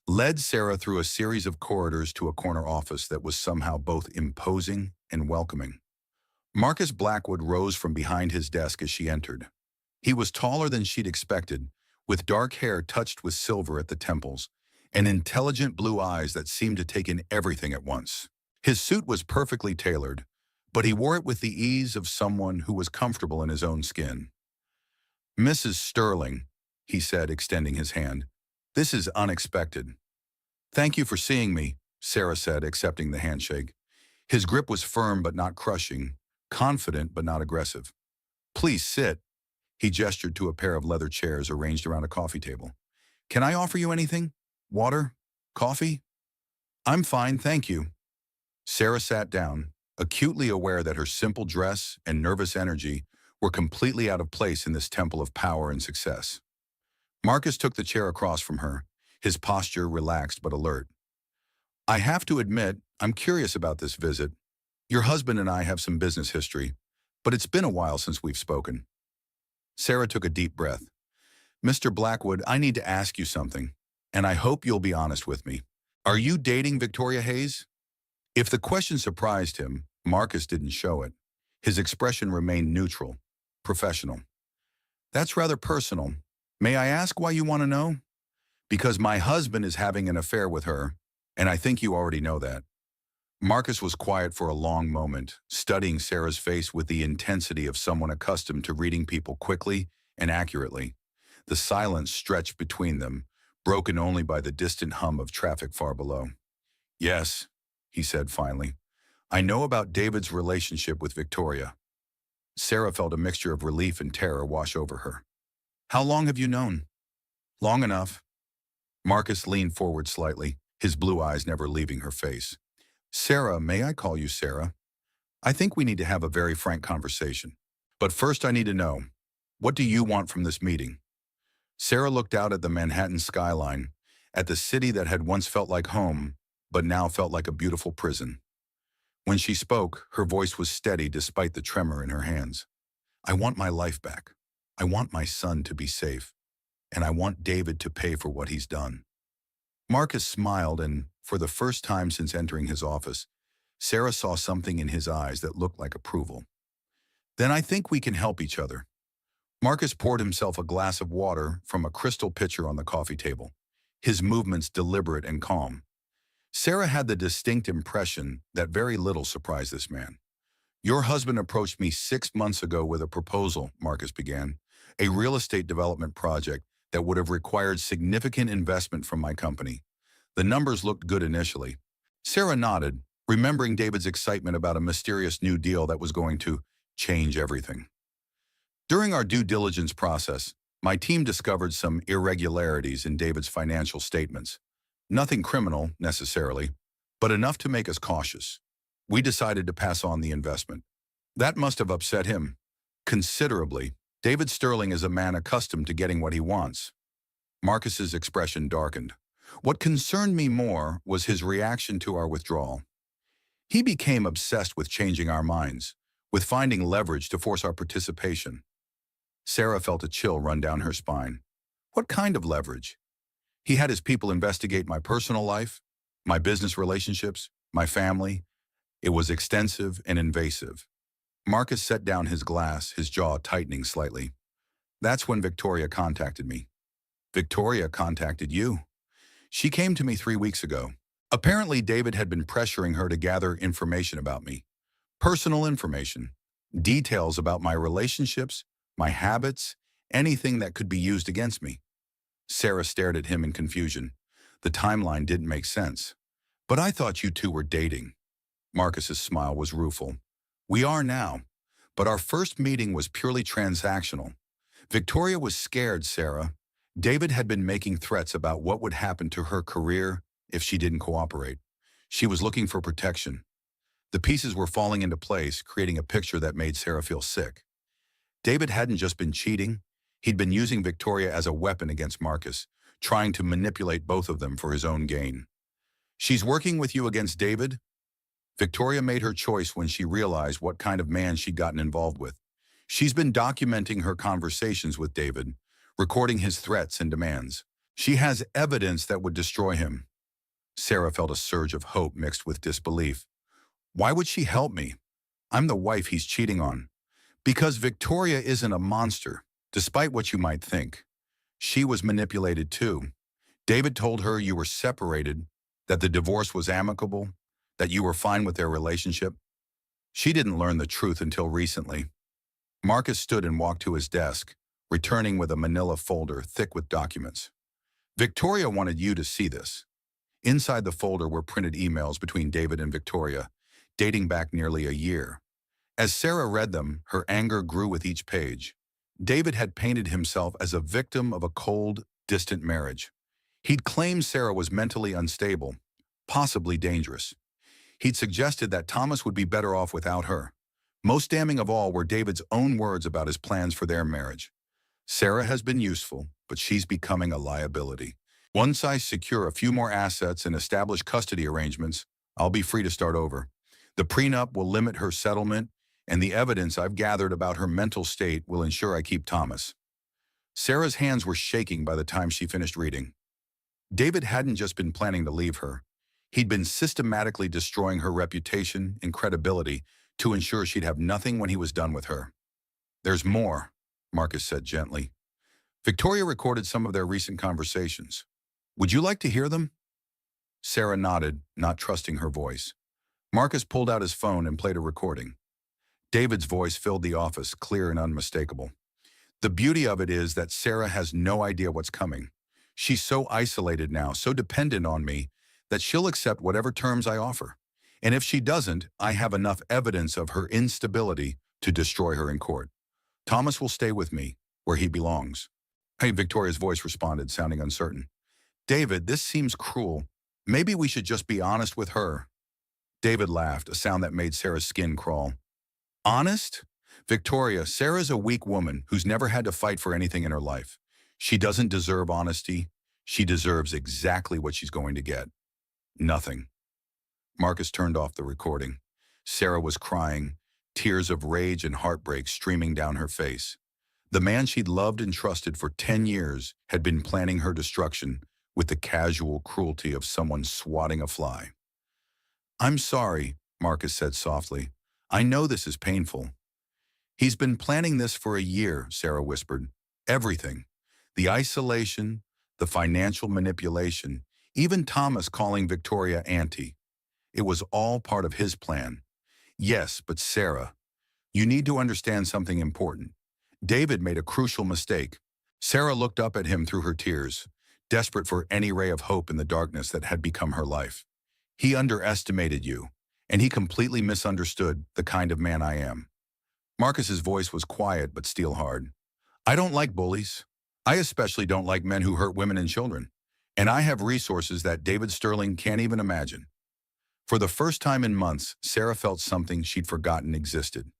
led Sarah through a series of corridors to a corner office that was somehow both imposing and welcoming. Marcus Blackwood rose from behind his desk as she entered. He was taller than she'd expected, with dark hair touched with silver at the temples, and intelligent blue eyes that seemed to take in everything at once. His suit was perfectly tailored, but he wore it with the ease of someone who was comfortable in his own skin. "Mrs. Sterling," he said, extending his hand. "This is unexpected." "Thank you for seeing me," Sarah said, accepting the handshake. His grip was firm but not crushing, confident but not aggressive. "Please sit." He gestured to a pair of leather chairs arranged around a coffee table. "Can I offer you anything? Water? Coffee?" "I'm fine, thank you." Sarah sat down, acutely aware that her simple dress and nervous energy were completely out of place in this temple of power and success. Marcus took the chair across from her, his posture relaxed but alert. "I have to admit, I'm curious about this visit. Your husband and I have some business history, but it's been a while since we've spoken." Sarah took a deep breath. "Mr. Blackwood, I need to ask you something, and I hope you'll be honest with me. Are you dating Victoria Hayes?" If the question surprised him, Marcus didn't show it. His expression remained neutral, professional. "That's rather personal. May I ask why you want to know?" "Because my husband is having an affair with her, and I think you already know that." Marcus was quiet for a long moment, studying Sarah's face with the intensity of someone accustomed to reading people quickly and accurately. The silence stretched between them, broken only by the distant hum of traffic far below. "Yes," he said finally. "I know about David's relationship with Victoria." Sarah felt a mixture of relief and terror wash over her. "How long have you known?" "Long enough." Marcus leaned forward slightly, his blue eyes never leaving her face. "Sarah, may I call you Sarah? I think we need to have a very frank conversation. But first I need to know, what do you want from this meeting?" Sarah looked out at the Manhattan skyline, at the city that had once felt like home, but now felt like a beautiful prison. When she spoke, her voice was steady despite the tremor in her hands. "I want my life back. I want my son to be safe. And I want David to pay for what he's done." Marcus smiled, and for the first time since entering his office, Sarah saw something in his eyes that looked like approval. "Then I think we can help each other." Marcus poured himself a glass of water from a crystal pitcher on the coffee table, his movements deliberate and calm. Sarah had the distinct impression that very little surprised this man. "Your husband approached me 6 months ago with a proposal," Marcus began, "a real estate development project that would have required significant investment from my company. The numbers looked good initially." Sarah nodded, remembering David's excitement about a mysterious new deal that was going to change everything. "During our due diligence process, my team discovered some irregularities in David's financial statements. Nothing criminal, necessarily, but enough to make us cautious. We decided to pass on the investment. That must have upset him considerably. David Sterling is a man accustomed to getting what he wants. Marcus's expression darkened. What concerned me more was his reaction to our withdrawal. He became obsessed with changing our minds, with finding leverage to force our participation. Sarah felt a chill run down her spine. What kind of leverage? He had his people investigate my personal life, my business relationships, my family. It was extensive and invasive. Marcus set down his glass, his jaw tightening slightly. That's when Victoria contacted me. Victoria contacted you. She came to me 3 weeks ago. Apparently, David had been pressuring her to gather information about me. Personal information. Details about my relationships, my habits, anything that could be used against me. Sarah stared at him in confusion. The timeline didn't make sense. But I thought you two were dating. Marcus's smile was rueful. We are now. But our first meeting was purely transactional. Victoria was scared, Sarah. David had been making threats about what would happen to her career if she didn't cooperate. She was looking for protection. The pieces were falling into place, creating a picture that made Sarah feel sick. David hadn't just been cheating. He'd been using Victoria as a weapon against Marcus, trying to manipulate both of them for his own gain. She's working with you against David? Victoria made her choice when she realized what kind of man she'd gotten involved with. She's been documenting her conversations with David, recording his threats and demands. She has evidence that would destroy him. Sarah felt a surge of hope mixed with disbelief. Why would she help me? I'm the wife he's cheating on. Because Victoria isn't a monster, despite what you might think. She was manipulated too. David told her you were separated, that the divorce was amicable, that you were fine with their relationship. She didn't learn the truth until recently. Marcus stood and walked to his desk, returning with a manila folder thick with documents. Victoria wanted you to see this. Inside the folder were printed emails between David and Victoria, dating back nearly a year. As Sarah read them, her anger grew with each page. David had painted himself as a victim of a cold, distant marriage. He'd claimed Sarah was mentally unstable, possibly dangerous. He'd suggested that Thomas would be better off without her. Most damning of all were David's own words about his plans for their marriage. Sarah has been useful, but she's becoming a liability. Once I secure a few more assets and establish custody arrangements, I'll be free to start over. The prenup will limit her settlement, and the evidence I've gathered about her mental state will ensure I keep Thomas. Sarah's hands were shaking by the time she finished reading. David hadn't just been planning to leave her. He'd been systematically destroying her reputation and credibility to ensure she'd have nothing when he was done with her. There's more, Marcus said gently. Victoria recorded some of their recent conversations. Would you like to hear them? Sarah nodded, not trusting her voice. Marcus pulled out his phone and played a recording. David's voice filled the office, clear and unmistakable. The beauty of it is that Sarah has no idea what's coming. She's so isolated now, so dependent on me, that she'll accept whatever terms I offer. And if she doesn't, I have enough evidence of her instability to destroy her in court. Thomas will stay with me, where he belongs. Hey, Victoria's voice responded, sounding uncertain. David, this seems cruel. Maybe we should just be honest with her. David laughed, a sound that made Sarah's skin crawl. Honest? Victoria, Sarah's a weak woman who's never had to fight for anything in her life. She doesn't deserve honesty. She deserves exactly what she's going to get. Nothing. Marcus turned off the recording. Sarah was crying, tears of rage and heartbreak streaming down her face. The man she'd loved and trusted for 10 years had been planning her destruction with the casual cruelty of someone swatting a fly. I'm sorry, Marcus said softly. I know this is painful. He's been planning this for a year, Sarah whispered. Everything. The isolation, the financial manipulation, even Thomas calling Victoria auntie. It was all part of his plan. Yes, but Sarah, you need to understand something important. David made a crucial mistake. Sarah looked up at him through her tears, desperate for any ray of hope in the darkness that had become her life. He underestimated you, and he completely misunderstood the kind of man I am. Marcus's voice was quiet but steel hard. I don't like bullies. I especially don't like men who hurt women and children. And I have resources that David Sterling can't even imagine. For the first time in months, Sarah felt something she'd forgotten existed.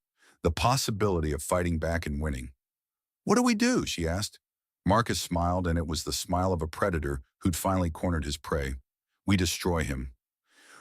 The possibility of fighting back and winning. "What do we do?" she asked. Marcus smiled, and it was the smile of a predator who'd finally cornered his prey. "We destroy him."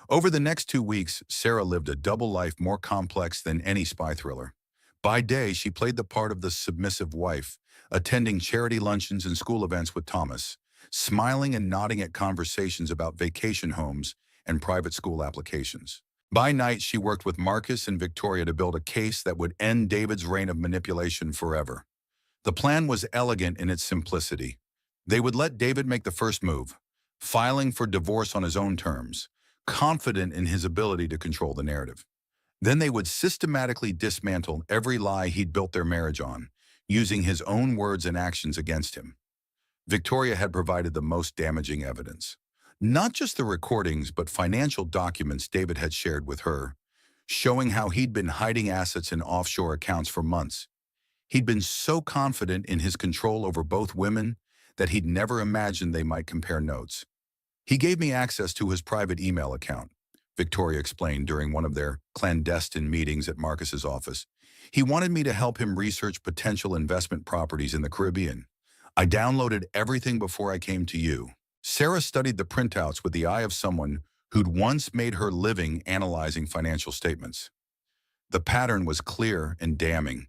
Over the next 2 weeks, Sarah lived a double life more complex than any spy thriller. By day, she played the part of the submissive wife, attending charity luncheons and school events with Thomas, smiling and nodding at conversations about vacation homes and private school applications. By night, she worked with Marcus and Victoria to build a case that would end David's reign of manipulation forever. The plan was elegant in its simplicity. They would let David make the first move, filing for divorce on his own terms, confident in his ability to control the narrative. Then they would systematically dismantle every lie he'd built their marriage on, using his own words and actions against him. Victoria had provided the most damaging evidence. Not just the recordings, but financial documents David had shared with her, showing how he'd been hiding assets in offshore accounts for months. He'd been so confident in his control over both women that he'd never imagined they might compare notes. "He gave me access to his private email account," Victoria explained during one of their clandestine meetings at Marcus's office. "He wanted me to help him research potential investment properties in the Caribbean. I downloaded everything before I came to you." Sarah studied the printouts with the eye of someone who'd once made her living analyzing financial statements. The pattern was clear and damning.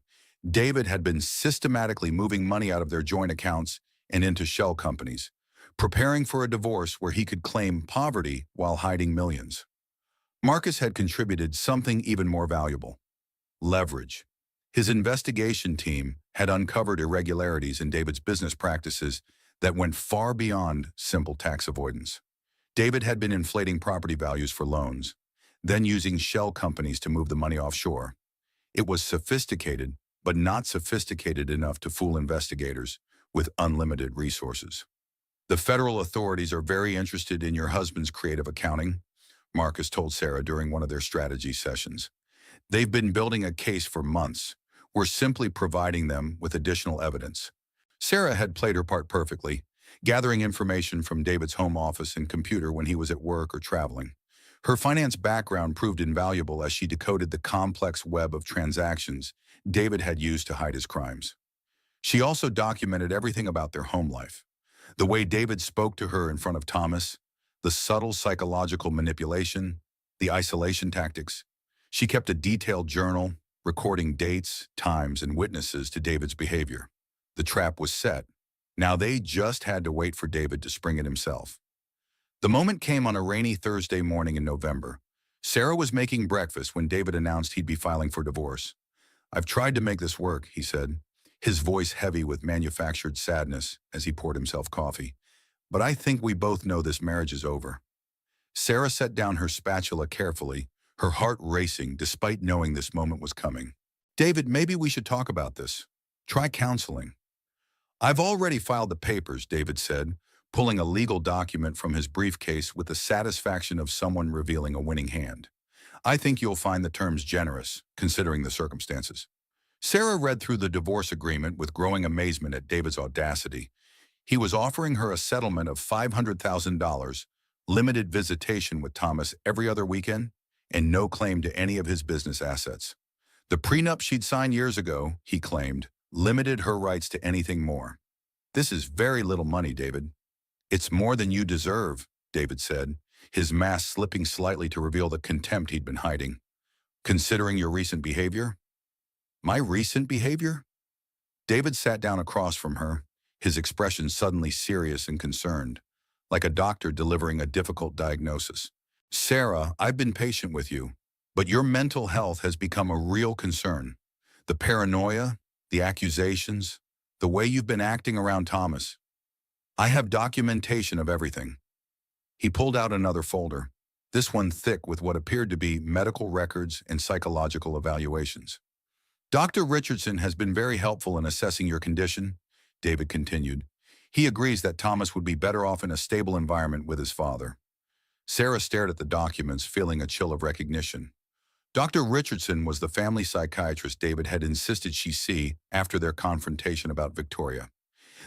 David had been systematically moving money out of their joint accounts and into shell companies, preparing for a divorce where he could claim poverty while hiding millions. Marcus had contributed something even more valuable: leverage. His investigation team had uncovered irregularities in David's business practices that went far beyond simple tax avoidance. David had been inflating property values for loans, then using shell companies to move the money offshore. It was sophisticated, but not sophisticated enough to fool investigators with unlimited resources. "The federal authorities are very interested in your husband's creative accounting," Marcus told Sarah during one of their strategy sessions. "They've been building a case for months. We're simply providing them with additional evidence." Sarah had played her part perfectly, gathering information from David's home office and computer when he was at work or traveling. Her finance background proved invaluable as she decoded the complex web of transactions David had used to hide his crimes. She also documented everything about their home life: the way David spoke to her in front of Thomas, the subtle psychological manipulation, the isolation tactics. She kept a detailed journal, recording dates, times, and witnesses to David's behavior. The trap was set. Now they just had to wait for David to spring it himself. The moment came on a rainy Thursday morning in November. Sarah was making breakfast when David announced he'd be filing for divorce. "I've tried to make this work," he said, his voice heavy with manufactured sadness as he poured himself coffee. "But I think we both know this marriage is over." Sarah set down her spatula carefully, her heart racing despite knowing this moment was coming. "David, maybe we should talk about this. Try counseling." "I've already filed the papers," David said, pulling a legal document from his briefcase with the satisfaction of someone revealing a winning hand. "I think you'll find the terms generous, considering the circumstances." Sarah read through the divorce agreement with growing amazement at David's audacity. He was offering her a settlement of $500,000, limited visitation with Thomas every other weekend, and no claim to any of his business assets. The prenup she'd signed years ago, he claimed, limited her rights to anything more. "This is very little money, David." "It's more than you deserve," David said, his mask slipping slightly to reveal the contempt he'd been hiding. "Considering your recent behavior?" "My recent behavior?" David sat down across from her, his expression suddenly serious and concerned, like a doctor delivering a difficult diagnosis. "Sarah, I've been patient with you, but your mental health has become a real concern. The paranoia, the accusations, the way you've been acting around Thomas. I have documentation of everything." He pulled out another folder, this one thick with what appeared to be medical records and psychological evaluations. "Dr. Richardson has been very helpful in assessing your condition," David continued. "He agrees that Thomas would be better off in a stable environment with his father." Sarah stared at the documents, feeling a chill of recognition. Dr. Richardson was the family psychiatrist David had insisted she see after their confrontation about Victoria.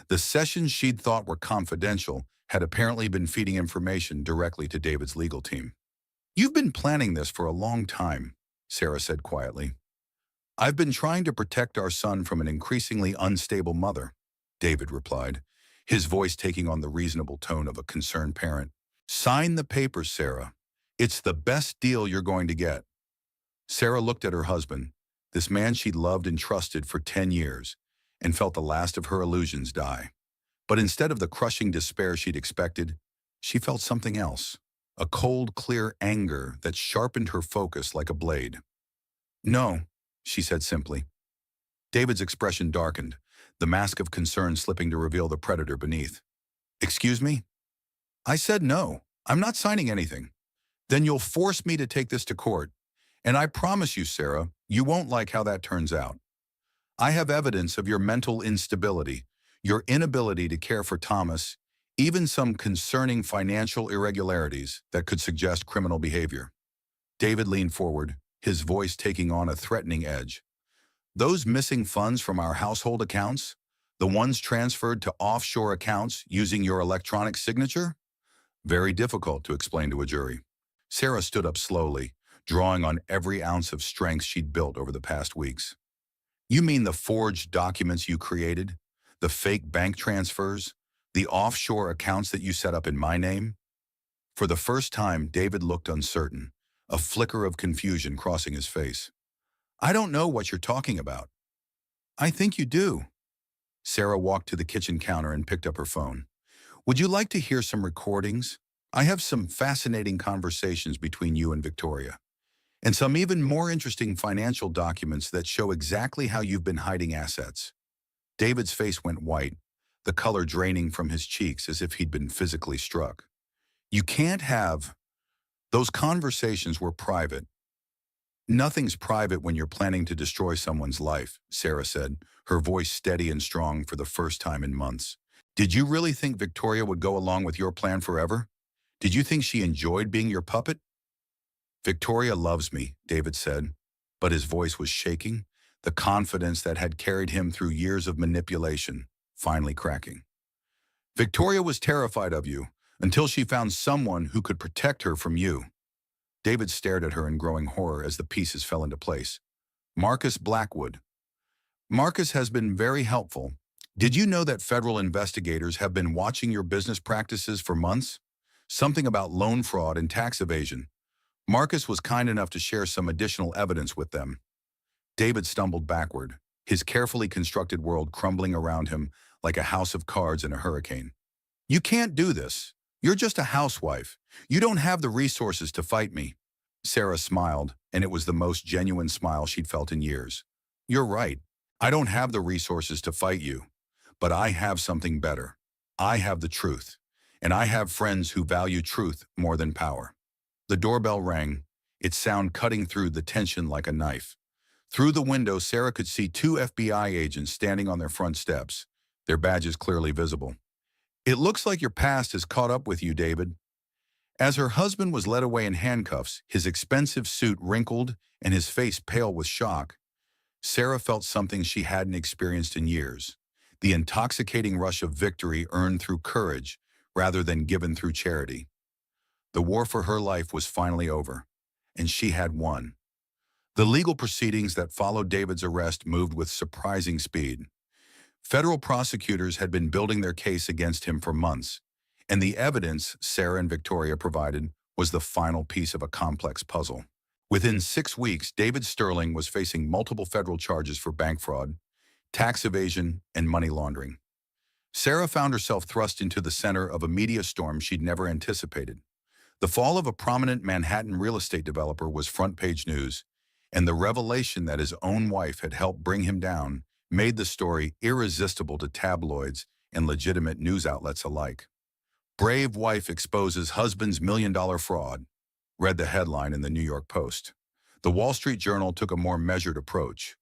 The sessions she'd thought were confidential had apparently been feeding information directly to David's legal team. You've been planning this for a long time, Sarah said quietly. I've been trying to protect our son from an increasingly unstable mother, David replied, his voice taking on the reasonable tone of a concerned parent. Sign the papers, Sarah. It's the best deal you're going to get. Sarah looked at her husband, this man she'd loved and trusted for 10 years, and felt the last of her illusions die. But instead of the crushing despair she'd expected, she felt something else, a cold, clear anger that sharpened her focus like a blade. No, she said simply. David's expression darkened, the mask of concern slipping to reveal the predator beneath. Excuse me? I said no. I'm not signing anything. Then you'll force me to take this to court. And I promise you, Sarah, you won't like how that turns out. I have evidence of your mental instability, your inability to care for Thomas, even some concerning financial irregularities that could suggest criminal behavior. David leaned forward, his voice taking on a threatening edge. Those missing funds from our household accounts, the ones transferred to offshore accounts using your electronic signature? Very difficult to explain to a jury. Sarah stood up slowly, drawing on every ounce of strength she'd built over the past weeks. You mean the forged documents you created? The fake bank transfers? The offshore accounts that you set up in my name? For the first time, David looked uncertain, a flicker of confusion crossing his face. I don't know what you're talking about. I think you do. Sarah walked to the kitchen counter and picked up her phone. Would you like to hear some recordings? I have some fascinating conversations between you and Victoria, and some even more interesting financial documents that show exactly how you've been hiding assets. David's face went white, the color draining from his cheeks as if he'd been physically struck. You can't have... Those conversations were private. Nothing's private when you're planning to destroy someone's life, Sarah said, her voice steady and strong for the first time in months. Did you really think Victoria would go along with your plan forever? Did you think she enjoyed being your puppet? Victoria loves me, David said, but his voice was shaking, the confidence that had carried him through years of manipulation, finally cracking. Victoria was terrified of you until she found someone who could protect her from you. David stared at her in growing horror as the pieces fell into place. Marcus Blackwood. Marcus has been very helpful. Did you know that federal investigators have been watching your business practices for months? Something about loan fraud and tax evasion. Marcus was kind enough to share some additional evidence with them. David stumbled backward, his carefully constructed world crumbling around him like a house of cards in a hurricane. You can't do this. You're just a housewife. You don't have the resources to fight me. Sarah smiled, and it was the most genuine smile she'd felt in years. You're right. I don't have the resources to fight you, but I have something better. I have the truth, and I have friends who value truth more than power. The doorbell rang, its sound cutting through the tension like a knife. Through the window, Sarah could see two FBI agents standing on their front steps, their badges clearly visible. It looks like your past has caught up with you, David. As her husband was led away in handcuffs, his expensive suit wrinkled and his face pale with shock, Sarah felt something she hadn't experienced in years, the intoxicating rush of victory earned through courage rather than given through charity. The war for her life was finally over, and she had won. The legal proceedings that followed David's arrest moved with surprising speed. Federal prosecutors had been building their case against him for months, and the evidence Sarah and Victoria provided was the final piece of a complex puzzle. Within 6 weeks, David Sterling was facing multiple federal charges for bank fraud, tax evasion, and money laundering. Sarah found herself thrust into the center of a media storm she'd never anticipated. The fall of a prominent Manhattan real estate developer was front-page news, and the revelation that his own wife had helped bring him down made the story irresistible to tabloids and legitimate news outlets alike. Brave wife exposes husband's million-dollar fraud, read the headline in the New York Post. The Wall Street Journal took a more measured approach.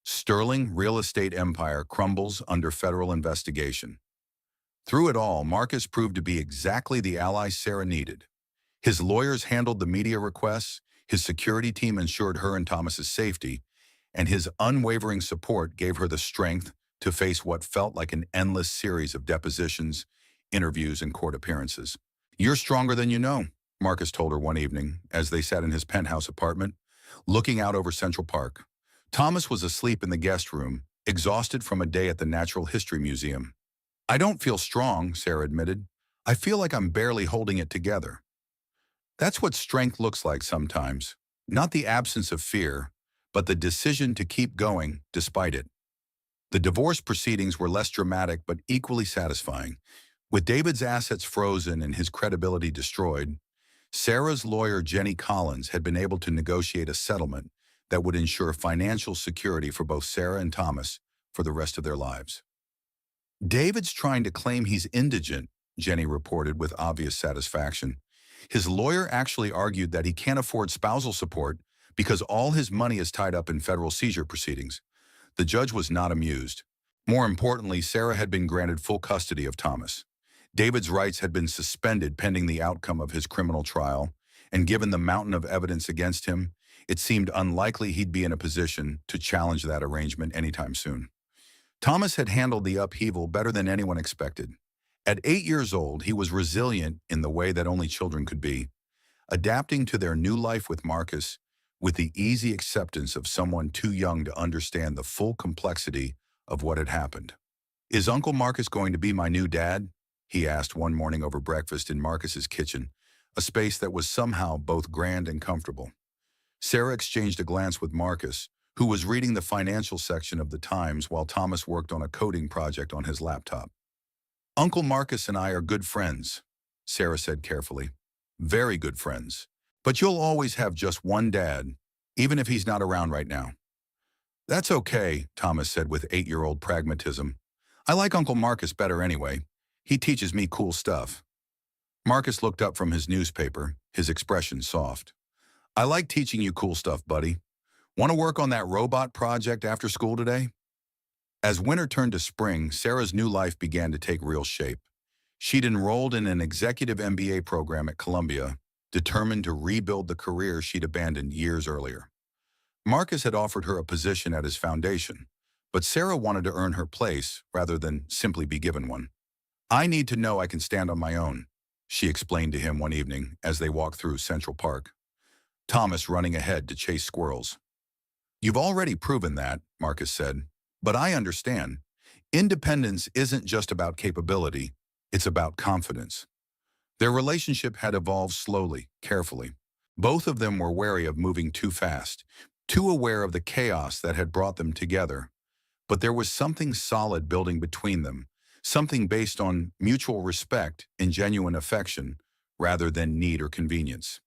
Sterling real estate empire crumbles under federal investigation. Through it all, Marcus proved to be exactly the ally Sarah needed. His lawyers handled the media requests, his security team ensured her and Thomas's safety, and his unwavering support gave her the strength to face what felt like an endless series of depositions, interviews, and court appearances. You're stronger than you know, Marcus told her one evening as they sat in his penthouse apartment, looking out over Central Park. Thomas was asleep in the guest room, exhausted from a day at the Natural History Museum. I don't feel strong, Sarah admitted. I feel like I'm barely holding it together. That's what strength looks like sometimes. Not the absence of fear, but the decision to keep going despite it. The divorce proceedings were less dramatic but equally satisfying. With David's assets frozen and his credibility destroyed, Sarah's lawyer, Jenny Collins, had been able to negotiate a settlement that would ensure financial security for both Sarah and Thomas for the rest of their lives. David's trying to claim he's indigent, Jenny reported with obvious satisfaction. His lawyer actually argued that he can't afford spousal support because all his money is tied up in federal seizure proceedings. The judge was not amused. More importantly, Sarah had been granted full custody of Thomas. David's rights had been suspended pending the outcome of his criminal trial, and given the mountain of evidence against him, it seemed unlikely he'd be in a position to challenge that arrangement anytime soon. Thomas had handled the upheaval better than anyone expected. At 8 years old, he was resilient in the way that only children could be, adapting to their new life with Marcus with the easy acceptance of someone too young to understand the full complexity of what had happened. "Is Uncle Marcus going to be my new dad?" he asked one morning over breakfast in Marcus's kitchen, a space that was somehow both grand and comfortable. Sarah exchanged a glance with Marcus, who was reading the financial section of the Times while Thomas worked on a coding project on his laptop. "Uncle Marcus and I are good friends," Sarah said carefully. "Very good friends. But you'll always have just one dad, even if he's not around right now." "That's okay," Thomas said with 8-year-old pragmatism. "I like Uncle Marcus better anyway. He teaches me cool stuff." Marcus looked up from his newspaper, his expression soft. "I like teaching you cool stuff, buddy. Want to work on that robot project after school today?" As winter turned to spring, Sarah's new life began to take real shape. She'd enrolled in an executive MBA program at Columbia, determined to rebuild the career she'd abandoned years earlier. Marcus had offered her a position at his foundation, but Sarah wanted to earn her place rather than simply be given one. "I need to know I can stand on my own," she explained to him one evening as they walked through Central Park, Thomas running ahead to chase squirrels. "You've already proven that," Marcus said, "but I understand. Independence isn't just about capability, it's about confidence." Their relationship had evolved slowly, carefully. Both of them were wary of moving too fast, too aware of the chaos that had brought them together. But there was something solid building between them, something based on mutual respect and genuine affection, rather than need or convenience.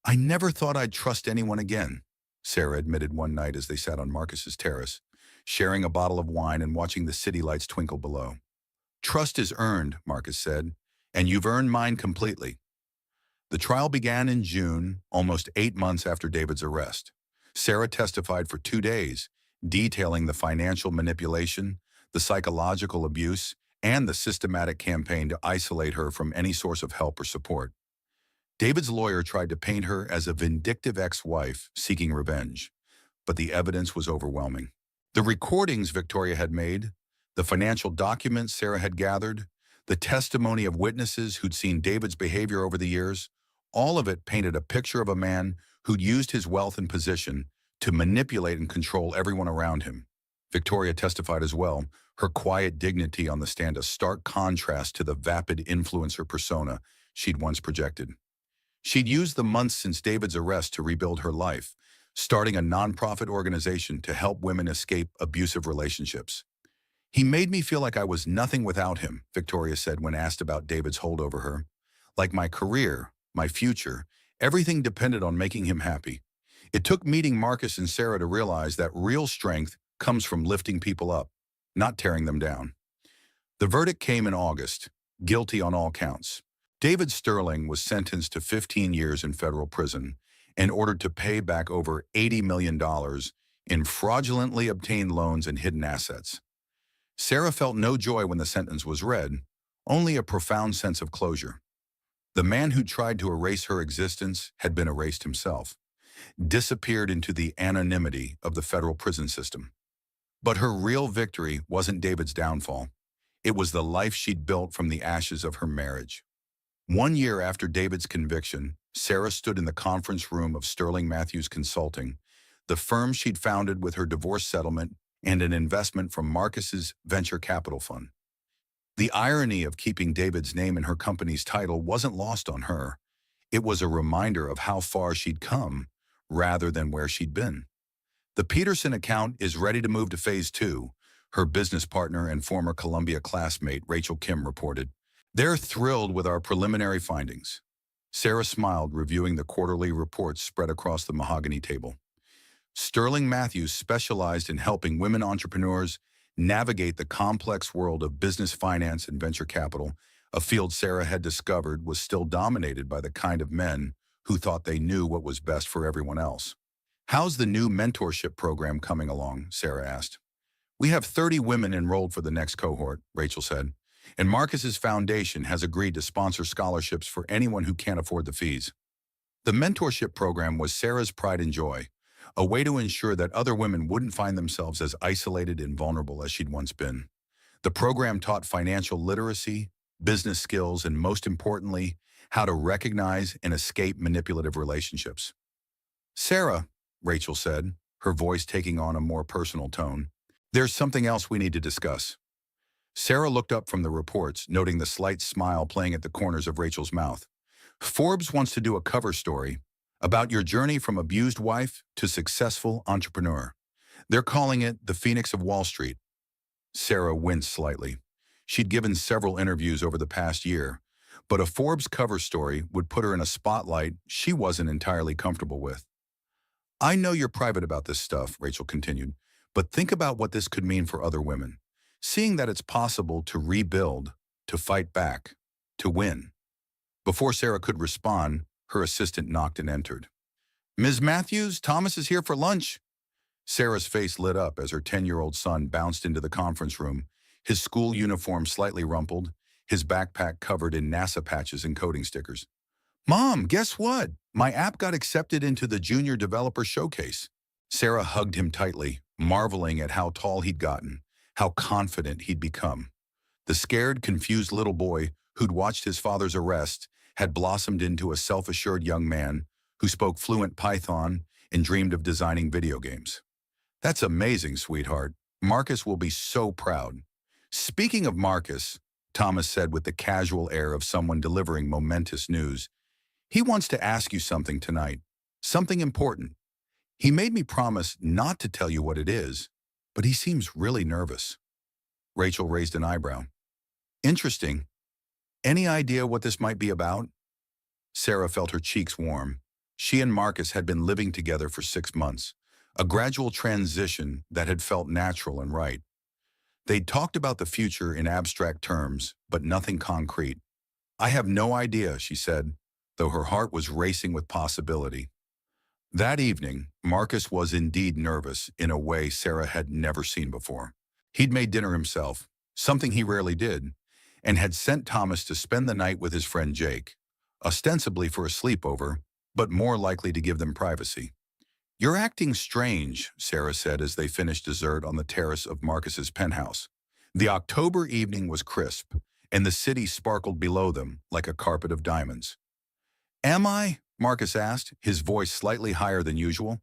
"I never thought I'd trust anyone again," Sarah admitted one night as they sat on Marcus's terrace, sharing a bottle of wine and watching the city lights twinkle below. "Trust is earned," Marcus said, "and you've earned mine completely." The trial began in June, almost 8 months after David's arrest. Sarah testified for 2 days, detailing the financial manipulation, the psychological abuse, and the systematic campaign to isolate her from any source of help or support. David's lawyer tried to paint her as a vindictive ex-wife seeking revenge, but the evidence was overwhelming. The recordings Victoria had made, the financial documents Sarah had gathered, the testimony of witnesses who'd seen David's behavior over the years, all of it painted a picture of a man who'd used his wealth and position to manipulate and control everyone around him. Victoria testified as well, her quiet dignity on the stand a stark contrast to the vapid influencer persona she'd once projected. She'd used the months since David's arrest to rebuild her life, starting a nonprofit organization to help women escape abusive relationships. "He made me feel like I was nothing without him," Victoria said when asked about David's hold over her. "Like my career, my future, everything depended on making him happy. It took meeting Marcus and Sarah to realize that real strength comes from lifting people up, not tearing them down." The verdict came in August, guilty on all counts. David Sterling was sentenced to 15 years in federal prison and ordered to pay back over $80 million in fraudulently obtained loans and hidden assets. Sarah felt no joy when the sentence was read, only a profound sense of closure. The man who tried to erase her existence had been erased himself, disappeared into the anonymity of the federal prison system. But her real victory wasn't David's downfall. It was the life she'd built from the ashes of her marriage. 1 year after David's conviction, Sarah stood in the conference room of Sterling Matthews Consulting, the firm she'd founded with her divorce settlement and an investment from Marcus's venture capital fund. The irony of keeping David's name in her company's title wasn't lost on her. It was a reminder of how far she'd come, rather than where she'd been. The Peterson account is ready to move to phase 2, her business partner and former Columbia classmate Rachel Kim reported. They're thrilled with our preliminary findings. Sarah smiled, reviewing the quarterly reports spread across the mahogany table. Sterling Matthews specialized in helping women entrepreneurs navigate the complex world of business finance and venture capital, a field Sarah had discovered was still dominated by the kind of men who thought they knew what was best for everyone else. "How's the new mentorship program coming along?" Sarah asked. "We have 30 women enrolled for the next cohort," Rachel said, "and Marcus's foundation has agreed to sponsor scholarships for anyone who can't afford the fees." The mentorship program was Sarah's pride and joy, a way to ensure that other women wouldn't find themselves as isolated and vulnerable as she'd once been. The program taught financial literacy, business skills, and most importantly, how to recognize and escape manipulative relationships. "Sarah," Rachel said, her voice taking on a more personal tone, "there's something else we need to discuss." Sarah looked up from the reports, noting the slight smile playing at the corners of Rachel's mouth. "Forbes wants to do a cover story about your journey from abused wife to successful entrepreneur. They're calling it the Phoenix of Wall Street." Sarah winced slightly. She'd given several interviews over the past year, but a Forbes cover story would put her in a spotlight she wasn't entirely comfortable with. "I know you're private about this stuff," Rachel continued, "but think about what this could mean for other women. Seeing that it's possible to rebuild, to fight back, to win." Before Sarah could respond, her assistant knocked and entered. "Ms. Matthews, Thomas is here for lunch." Sarah's face lit up as her 10-year-old son bounced into the conference room, his school uniform slightly rumpled, his backpack covered in NASA patches and coding stickers. "Mom, guess what? My app got accepted into the Junior Developer Showcase." Sarah hugged him tightly, marveling at how tall he'd gotten, how confident he'd become. The scared, confused little boy who'd watched his father's arrest had blossomed into a self-assured young man who spoke fluent Python and dreamed of designing video games. "That's amazing, sweetheart. Marcus will be so proud." "Speaking of Marcus," Thomas said with the casual air of someone delivering momentous news, "he wants to ask you something tonight. Something important. He made me promise not to tell you what it is, but he seems really nervous." Rachel raised an eyebrow. "Interesting. Any idea what this might be about?" Sarah felt her cheeks warm. She and Marcus had been living together for 6 months, a gradual transition that had felt natural and right. They'd talked about the future in abstract terms, but nothing concrete. "I have no idea," she said, though her heart was racing with possibility. That evening, Marcus was indeed nervous in a way Sarah had never seen before. He'd made dinner himself, something he rarely did, and had sent Thomas to spend the night with his friend Jake, ostensibly for a sleepover, but more likely to give them privacy. "You're acting strange," Sarah said as they finished dessert on the terrace of Marcus's penthouse. The October evening was crisp, and the city sparkled below them like a carpet of diamonds. "Am I?" Marcus asked, his voice slightly higher than usual.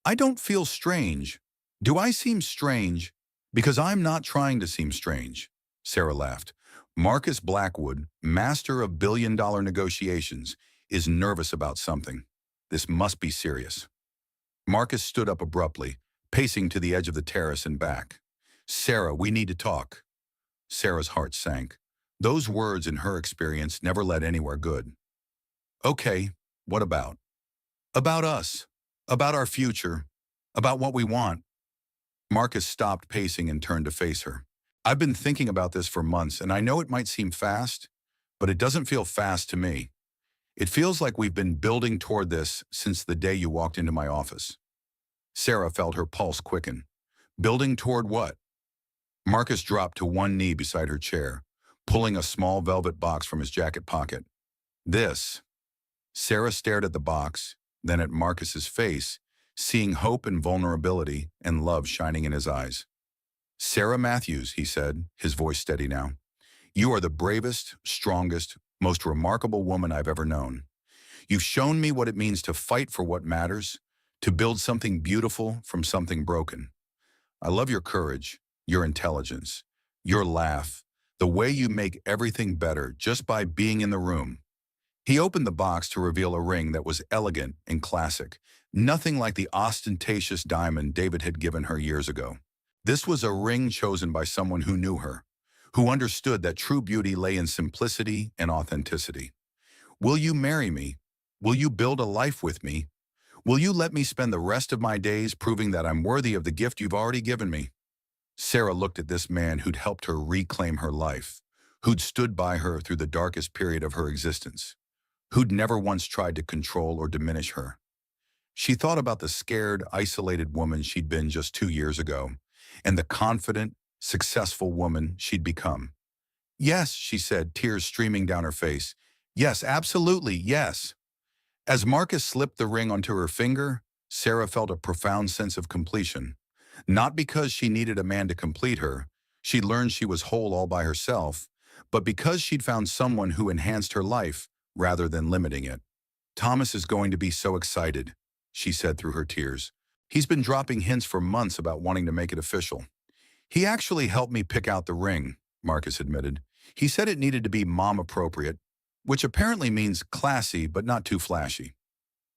"I don't feel strange. Do I seem strange? Because I'm not trying to seem strange." Sarah laughed. "Marcus Blackwood, master of billion-dollar negotiations, is nervous about something. This must be serious." Marcus stood up abruptly, pacing to the edge of the terrace and back. "Sarah, we need to talk." Sarah's heart sank. Those words, in her experience, never led anywhere good. "Okay, what about?" "About us. About our future. About what we want." Marcus stopped pacing and turned to face her. "I've been thinking about this for months, and I know it might seem fast, but it doesn't feel fast to me. It feels like we've been building toward this since the day you walked into my office." Sarah felt her pulse quicken. "Building toward what?" Marcus dropped to one knee beside her chair, pulling a small velvet box from his jacket pocket. "This." Sarah stared at the box, then at Marcus's face, seeing hope and vulnerability and love shining in his eyes. "Sarah Matthews," he said, his voice steady now, "you are the bravest, strongest, most remarkable woman I've ever known. You've shown me what it means to fight for what matters, to build something beautiful from something broken. I love your courage, your intelligence, your laugh, the way you make everything better just by being in the room. He opened the box to reveal a ring that was elegant and classic, nothing like the ostentatious diamond David had given her years ago. This was a ring chosen by someone who knew her, who understood that true beauty lay in simplicity and authenticity. Will you marry me? Will you build a life with me? Will you let me spend the rest of my days proving that I'm worthy of the gift you've already given me? Sarah looked at this man who'd helped her reclaim her life, who'd stood by her through the darkest period of her existence, who'd never once tried to control or diminish her. She thought about the scared, isolated woman she'd been just 2 years ago, and the confident, successful woman she'd become. Yes, she said, tears streaming down her face. Yes, absolutely, yes. As Marcus slipped the ring onto her finger, Sarah felt a profound sense of completion. Not because she needed a man to complete her, she'd learned she was whole all by herself, but because she'd found someone who enhanced her life rather than limiting it. Thomas is going to be so excited, she said through her tears. He's been dropping hints for months about wanting to make it official. He actually helped me pick out the ring, Marcus admitted. He said it needed to be mom-appropriate, which apparently means classy but not too flashy.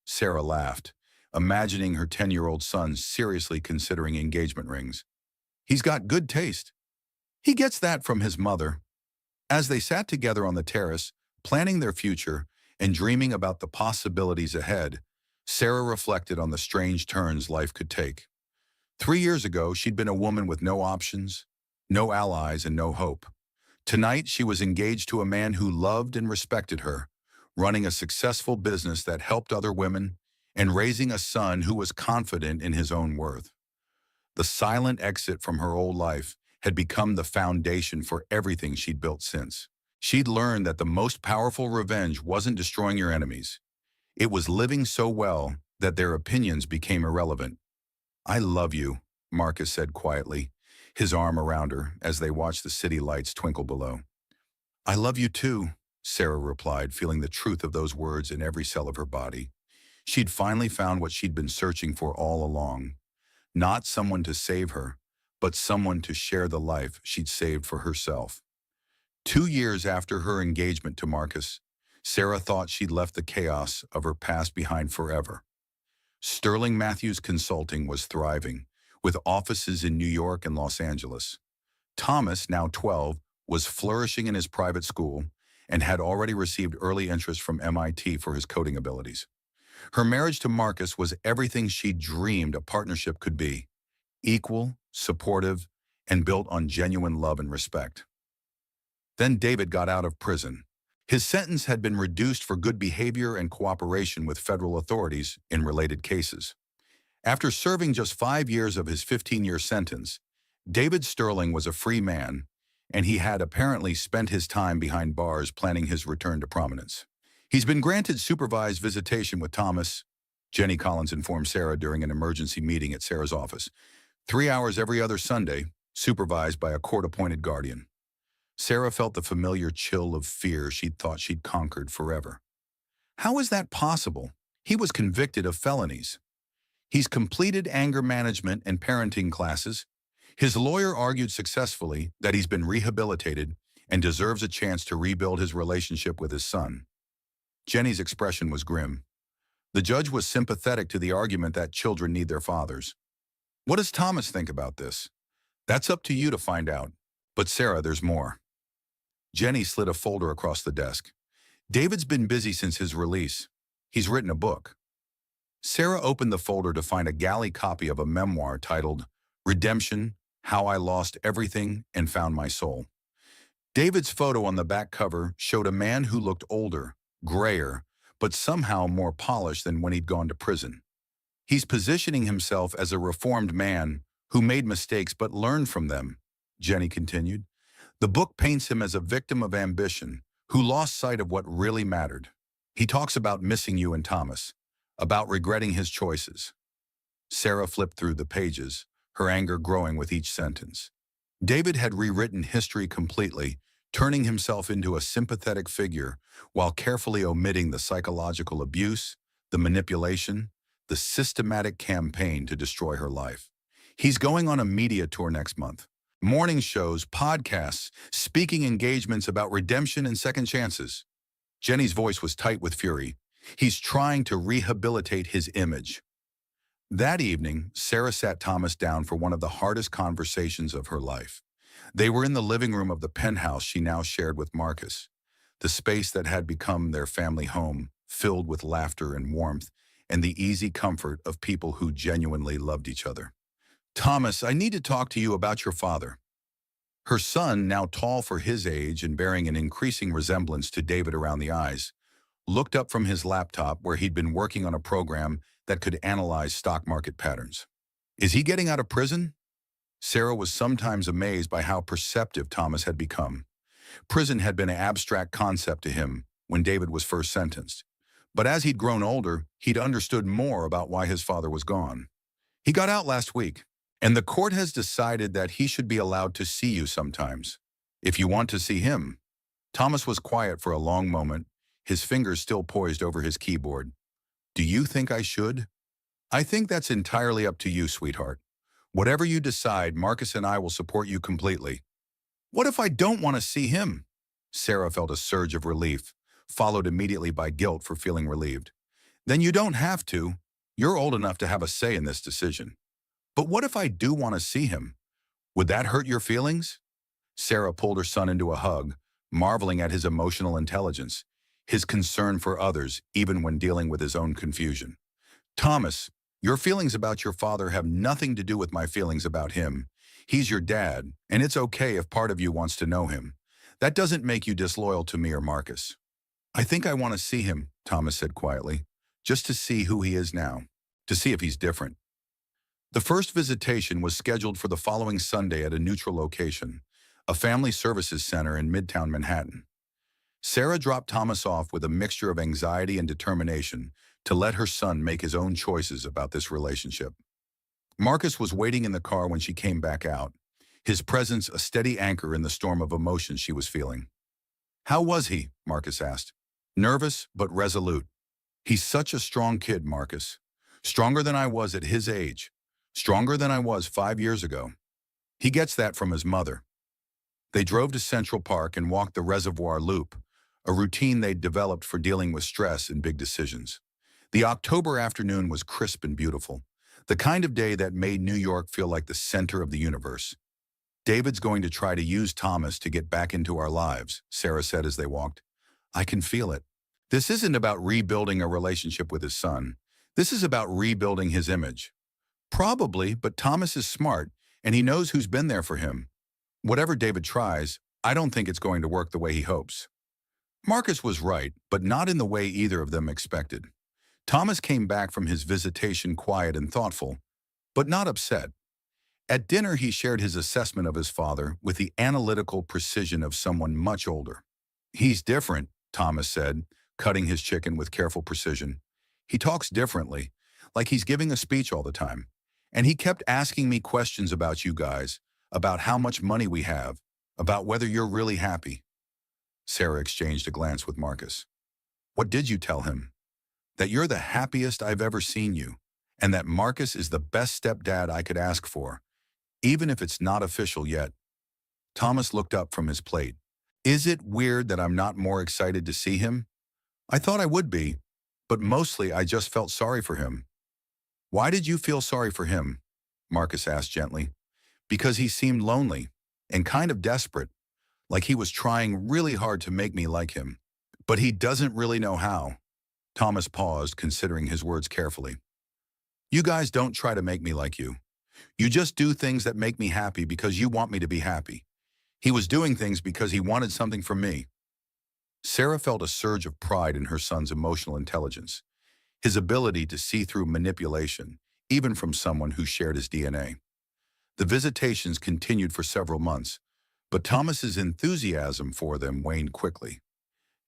Sarah laughed, imagining her 10-year-old son seriously considering engagement rings. He's got good taste. He gets that from his mother. As they sat together on the terrace, planning their future and dreaming about the possibilities ahead, Sarah reflected on the strange turns life could take. 3 years ago, she'd been a woman with no options, no allies, and no hope. Tonight, she was engaged to a man who loved and respected her, running a successful business that helped other women, and raising a son who was confident in his own worth. The silent exit from her old life had become the foundation for everything she'd built since. She'd learned that the most powerful revenge wasn't destroying your enemies. It was living so well that their opinions became irrelevant. I love you, Marcus said quietly, his arm around her as they watched the city lights twinkle below. I love you too, Sarah replied, feeling the truth of those words in every cell of her body. She'd finally found what she'd been searching for all along. Not someone to save her, but someone to share the life she'd saved for herself. 2 years after her engagement to Marcus, Sarah thought she'd left the chaos of her past behind forever. Sterling Matthews Consulting was thriving, with offices in New York and Los Angeles. Thomas, now 12, was flourishing in his private school and had already received early interest from MIT for his coding abilities. Her marriage to Marcus was everything she dreamed a partnership could be: equal, supportive, and built on genuine love and respect. Then David got out of prison. His sentence had been reduced for good behavior and cooperation with federal authorities in related cases. After serving just 5 years of his 15-year sentence, David Sterling was a free man, and he had apparently spent his time behind bars planning his return to prominence. He's been granted supervised visitation with Thomas, Jenny Collins informed Sarah during an emergency meeting at Sarah's office. 3 hours every other Sunday, supervised by a court-appointed guardian. Sarah felt the familiar chill of fear she'd thought she'd conquered forever. How is that possible? He was convicted of felonies. He's completed anger management and parenting classes. His lawyer argued successfully that he's been rehabilitated and deserves a chance to rebuild his relationship with his son. Jenny's expression was grim. The judge was sympathetic to the argument that children need their fathers. What does Thomas think about this? That's up to you to find out. But Sarah, there's more. Jenny slid a folder across the desk. David's been busy since his release. He's written a book. Sarah opened the folder to find a galley copy of a memoir titled Redemption: How I Lost Everything and Found My Soul. David's photo on the back cover showed a man who looked older, grayer, but somehow more polished than when he'd gone to prison. He's positioning himself as a reformed man who made mistakes but learned from them, Jenny continued. The book paints him as a victim of ambition who lost sight of what really mattered. He talks about missing you and Thomas, about regretting his choices. Sarah flipped through the pages, her anger growing with each sentence. David had rewritten history completely, turning himself into a sympathetic figure while carefully omitting the psychological abuse, the manipulation, the systematic campaign to destroy her life. He's going on a media tour next month. Morning shows, podcasts, speaking engagements about redemption and second chances. Jenny's voice was tight with fury. He's trying to rehabilitate his image. That evening, Sarah sat Thomas down for one of the hardest conversations of her life. They were in the living room of the penthouse she now shared with Marcus, the space that had become their family home, filled with laughter and warmth and the easy comfort of people who genuinely loved each other. Thomas, I need to talk to you about your father. Her son, now tall for his age and bearing an increasing resemblance to David around the eyes, looked up from his laptop where he'd been working on a program that could analyze stock market patterns. Is he getting out of prison? Sarah was sometimes amazed by how perceptive Thomas had become. Prison had been an abstract concept to him when David was first sentenced. But as he'd grown older, he'd understood more about why his father was gone. He got out last week, and the court has decided that he should be allowed to see you sometimes, if you want to see him. Thomas was quiet for a long moment, his fingers still poised over his keyboard. Do you think I should? I think that's entirely up to you, sweetheart. Whatever you decide, Marcus and I will support you completely. What if I don't want to see him? Sarah felt a surge of relief, followed immediately by guilt for feeling relieved. Then you don't have to. You're old enough to have a say in this decision. But what if I do want to see him? Would that hurt your feelings? Sarah pulled her son into a hug, marveling at his emotional intelligence, his concern for others, even when dealing with his own confusion. Thomas, your feelings about your father have nothing to do with my feelings about him. He's your dad, and it's okay if part of you wants to know him. That doesn't make you disloyal to me or Marcus. I think I want to see him, Thomas said quietly, just to see who he is now, to see if he's different. The first visitation was scheduled for the following Sunday at a neutral location, a family services center in Midtown Manhattan. Sarah dropped Thomas off with a mixture of anxiety and determination to let her son make his own choices about this relationship. Marcus was waiting in the car when she came back out, his presence a steady anchor in the storm of emotions she was feeling. How was he? Marcus asked. Nervous, but resolute. He's such a strong kid, Marcus. Stronger than I was at his age. Stronger than I was 5 years ago. He gets that from his mother. They drove to Central Park and walked the Reservoir Loop, a routine they'd developed for dealing with stress and big decisions. The October afternoon was crisp and beautiful, the kind of day that made New York feel like the center of the universe. David's going to try to use Thomas to get back into our lives, Sarah said as they walked. I can feel it. This isn't about rebuilding a relationship with his son. This is about rebuilding his image. Probably, but Thomas is smart, and he knows who's been there for him. Whatever David tries, I don't think it's going to work the way he hopes. Marcus was right, but not in the way either of them expected. Thomas came back from his visitation quiet and thoughtful, but not upset. At dinner, he shared his assessment of his father with the analytical precision of someone much older. He's different, Thomas said, cutting his chicken with careful precision. He talks differently, like he's giving a speech all the time. And he kept asking me questions about you guys, about how much money we have, about whether you're really happy. Sarah exchanged a glance with Marcus. What did you tell him? That you're the happiest I've ever seen you, and that Marcus is the best stepdad I could ask for, even if it's not official yet. Thomas looked up from his plate. Is it weird that I'm not more excited to see him? I thought I would be, but mostly I just felt sorry for him. Why did you feel sorry for him? Marcus asked gently. Because he seemed lonely and kind of desperate, like he was trying really hard to make me like him. But he doesn't really know how. Thomas paused, considering his words carefully. You guys don't try to make me like you. You just do things that make me happy because you want me to be happy. He was doing things because he wanted something from me. Sarah felt a surge of pride in her son's emotional intelligence, his ability to see through manipulation, even from someone who shared his DNA. The visitations continued for several months, but Thomas's enthusiasm for them waned quickly.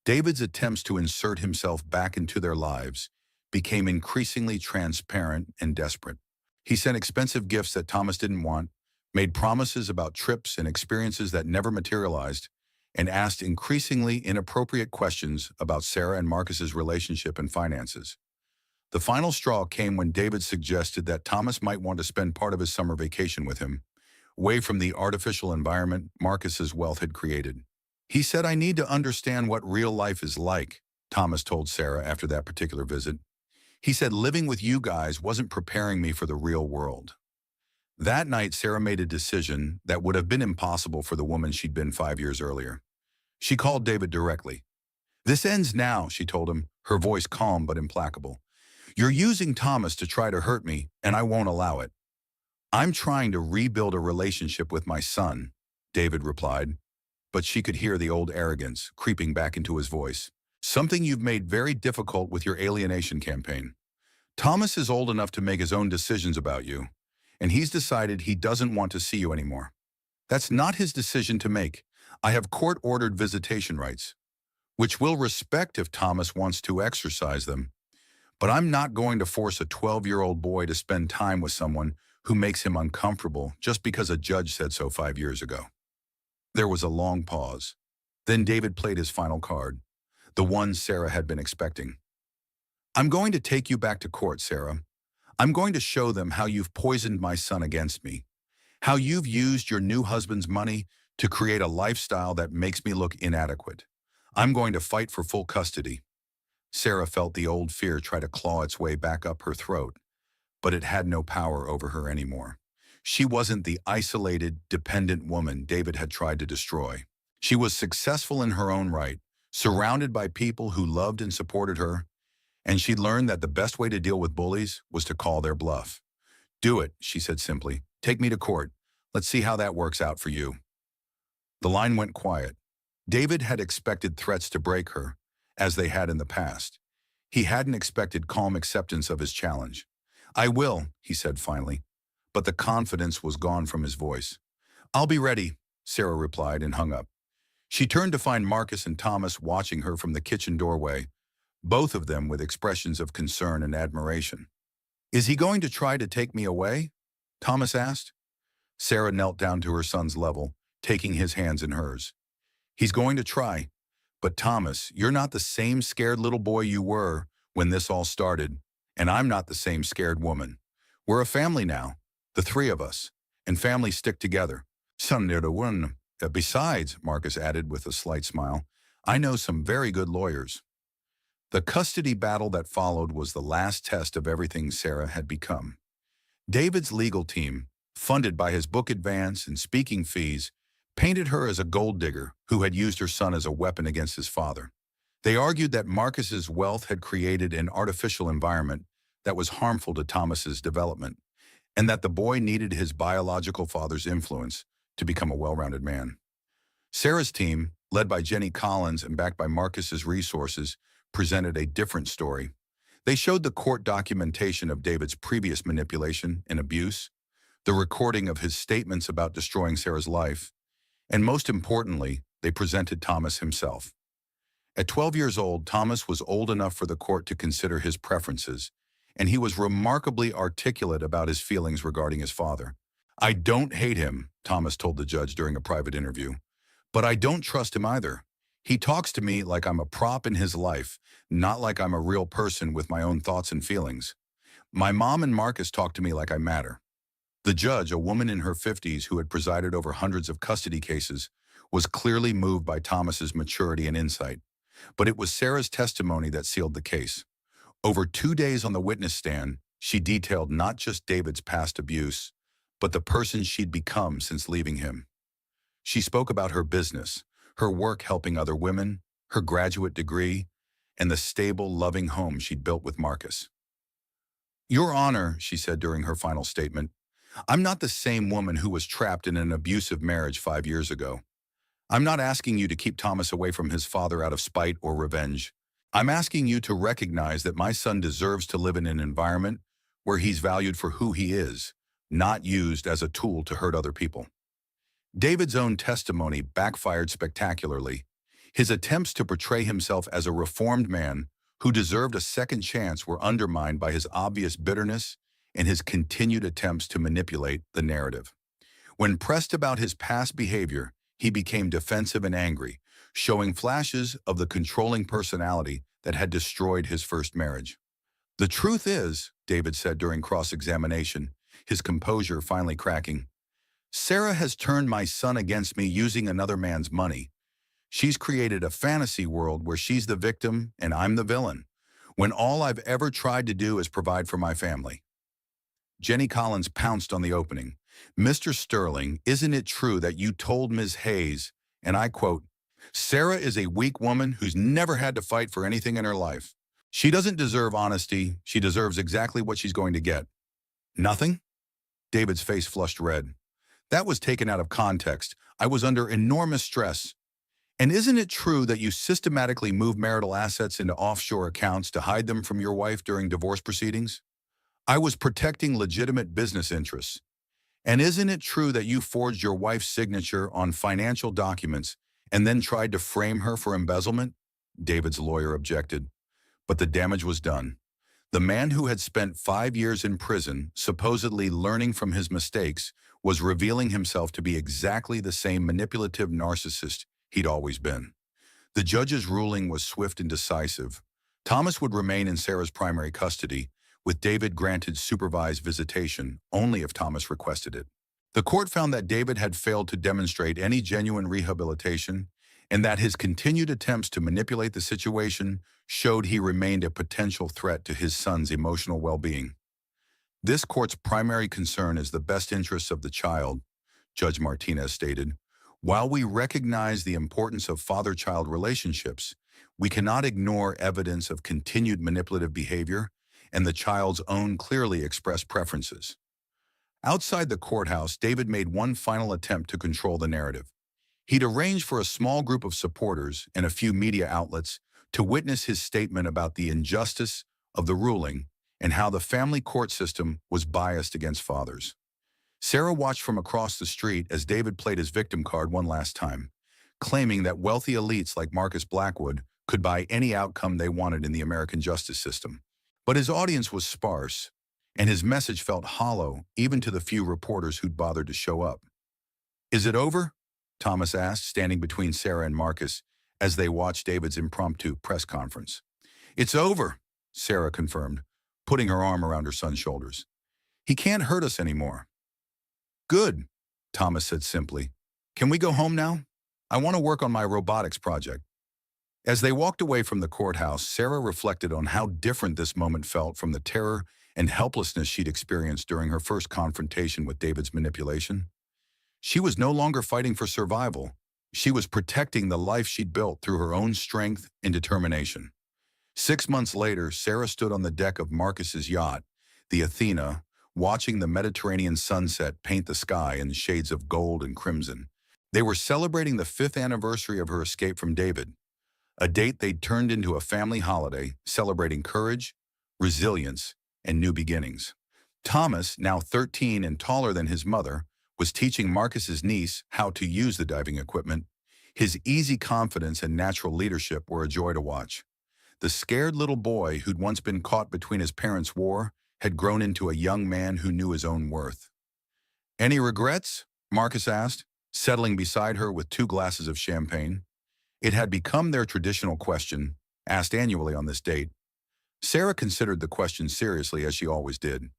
David's attempts to insert himself back into their lives became increasingly transparent and desperate. He sent expensive gifts that Thomas didn't want, made promises about trips and experiences that never materialized, and asked increasingly inappropriate questions about Sarah and Marcus's relationship and finances. The final straw came when David suggested that Thomas might want to spend part of his summer vacation with him, away from the artificial environment Marcus's wealth had created. He said, "I need to understand what real life is like," Thomas told Sarah after that particular visit. He said, "Living with you guys wasn't preparing me for the real world." That night, Sarah made a decision that would have been impossible for the woman she'd been 5 years earlier. She called David directly. "This ends now," she told him, her voice calm but implacable. "You're using Thomas to try to hurt me, and I won't allow it." "I'm trying to rebuild a relationship with my son," David replied, but she could hear the old arrogance creeping back into his voice. "Something you've made very difficult with your alienation campaign. Thomas is old enough to make his own decisions about you, and he's decided he doesn't want to see you anymore. That's not his decision to make. I have court-ordered visitation rights, which we'll respect if Thomas wants to exercise them. But I'm not going to force a 12-year-old boy to spend time with someone who makes him uncomfortable just because a judge said so 5 years ago." There was a long pause. Then David played his final card, the one Sarah had been expecting. "I'm going to take you back to court, Sarah. I'm going to show them how you've poisoned my son against me, how you've used your new husband's money to create a lifestyle that makes me look inadequate. I'm going to fight for full custody." Sarah felt the old fear try to claw its way back up her throat, but it had no power over her anymore. She wasn't the isolated, dependent woman David had tried to destroy. She was successful in her own right, surrounded by people who loved and supported her, and she'd learned that the best way to deal with bullies was to call their bluff. "Do it," she said simply. "Take me to court. Let's see how that works out for you." The line went quiet. David had expected threats to break her, as they had in the past. He hadn't expected calm acceptance of his challenge. "I will," he said finally, but the confidence was gone from his voice. "I'll be ready," Sarah replied and hung up. She turned to find Marcus and Thomas watching her from the kitchen doorway, both of them with expressions of concern and admiration. "Is he going to try to take me away?" Thomas asked. Sarah knelt down to her son's level, taking his hands in hers. "He's going to try. But Thomas, you're not the same scared little boy you were when this all started, and I'm not the same scared woman. We're a family now, the three of us, and families stick together. Son near the one. Besides," Marcus added with a slight smile, "I know some very good lawyers." The custody battle that followed was the last test of everything Sarah had become. David's legal team, funded by his book advance and speaking fees, painted her as a gold digger who had used her son as a weapon against his father. They argued that Marcus's wealth had created an artificial environment that was harmful to Thomas's development, and that the boy needed his biological father's influence to become a well-rounded man. Sarah's team, led by Jenny Collins and backed by Marcus's resources, presented a different story. They showed the court documentation of David's previous manipulation and abuse, the recording of his statements about destroying Sarah's life, and most importantly, they presented Thomas himself. At 12 years old, Thomas was old enough for the court to consider his preferences, and he was remarkably articulate about his feelings regarding his father. "I don't hate him," Thomas told the judge during a private interview, "but I don't trust him either. He talks to me like I'm a prop in his life, not like I'm a real person with my own thoughts and feelings. My mom and Marcus talk to me like I matter." The judge, a woman in her 50s who had presided over hundreds of custody cases, was clearly moved by Thomas's maturity and insight. But it was Sarah's testimony that sealed the case. Over 2 days on the witness stand, she detailed not just David's past abuse, but the person she'd become since leaving him. She spoke about her business, her work helping other women, her graduate degree, and the stable, loving home she'd built with Marcus. "Your Honor," she said during her final statement, "I'm not the same woman who was trapped in an abusive marriage 5 years ago. I'm not asking you to keep Thomas away from his father out of spite or revenge. I'm asking you to recognize that my son deserves to live in an environment where he's valued for who he is, not used as a tool to hurt other people." David's own testimony backfired spectacularly. His attempts to portray himself as a reformed man who deserved a second chance were undermined by his obvious bitterness and his continued attempts to manipulate the narrative. When pressed about his past behavior, he became defensive and angry, showing flashes of the controlling personality that had destroyed his first marriage. "The truth is," David said during cross-examination, his composure finally cracking, "Sarah has turned my son against me using another man's money. She's created a fantasy world where she's the victim and I'm the villain, when all I've ever tried to do is provide for my family." Jenny Collins pounced on the opening. "Mr. Sterling, isn't it true that you told Ms. Hayes, and I quote, 'Sarah is a weak woman who's never had to fight for anything in her life. She doesn't deserve honesty. She deserves exactly what she's going to get.'" "Nothing?" David's face flushed red. "That was taken out of context. I was under enormous stress. And isn't it true that you systematically moved marital assets into offshore accounts to hide them from your wife during divorce proceedings?" "I was protecting legitimate business interests." "And isn't it true that you forged your wife's signature on financial documents and then tried to frame her for embezzlement?" David's lawyer objected. But the damage was done. The man who had spent 5 years in prison, supposedly learning from his mistakes, was revealing himself to be exactly the same manipulative narcissist he'd always been. The judge's ruling was swift and decisive. Thomas would remain in Sarah's primary custody, with David granted supervised visitation only if Thomas requested it. The court found that David had failed to demonstrate any genuine rehabilitation and that his continued attempts to manipulate the situation showed he remained a potential threat to his son's emotional well-being. "This court's primary concern is the best interests of the child," Judge Martinez stated. "While we recognize the importance of father-child relationships, we cannot ignore evidence of continued manipulative behavior and the child's own clearly expressed preferences." Outside the courthouse, David made one final attempt to control the narrative. He'd arranged for a small group of supporters and a few media outlets to witness his statement about the injustice of the ruling and how the family court system was biased against fathers. Sarah watched from across the street as David played his victim card one last time, claiming that wealthy elites like Marcus Blackwood could buy any outcome they wanted in the American justice system. But his audience was sparse, and his message felt hollow even to the few reporters who'd bothered to show up. "Is it over?" Thomas asked, standing between Sarah and Marcus as they watched David's impromptu press conference. "It's over," Sarah confirmed, putting her arm around her son's shoulders. "He can't hurt us anymore." "Good," Thomas said simply. "Can we go home now? I want to work on my robotics project." As they walked away from the courthouse, Sarah reflected on how different this moment felt from the terror and helplessness she'd experienced during her first confrontation with David's manipulation. She was no longer fighting for survival. She was protecting the life she'd built through her own strength and determination. 6 months later, Sarah stood on the deck of Marcus's yacht, the Athena, watching the Mediterranean sunset paint the sky in shades of gold and crimson. They were celebrating the 5th anniversary of her escape from David, a date they'd turned into a family holiday celebrating courage, resilience, and new beginnings. Thomas, now 13 and taller than his mother, was teaching Marcus's niece how to use the diving equipment. His easy confidence and natural leadership were a joy to watch. The scared little boy who'd once been caught between his parents' war had grown into a young man who knew his own worth. "Any regrets?" Marcus asked, settling beside her with 2 glasses of champagne. It had become their traditional question, asked annually on this date. Sarah considered the question seriously, as she always did.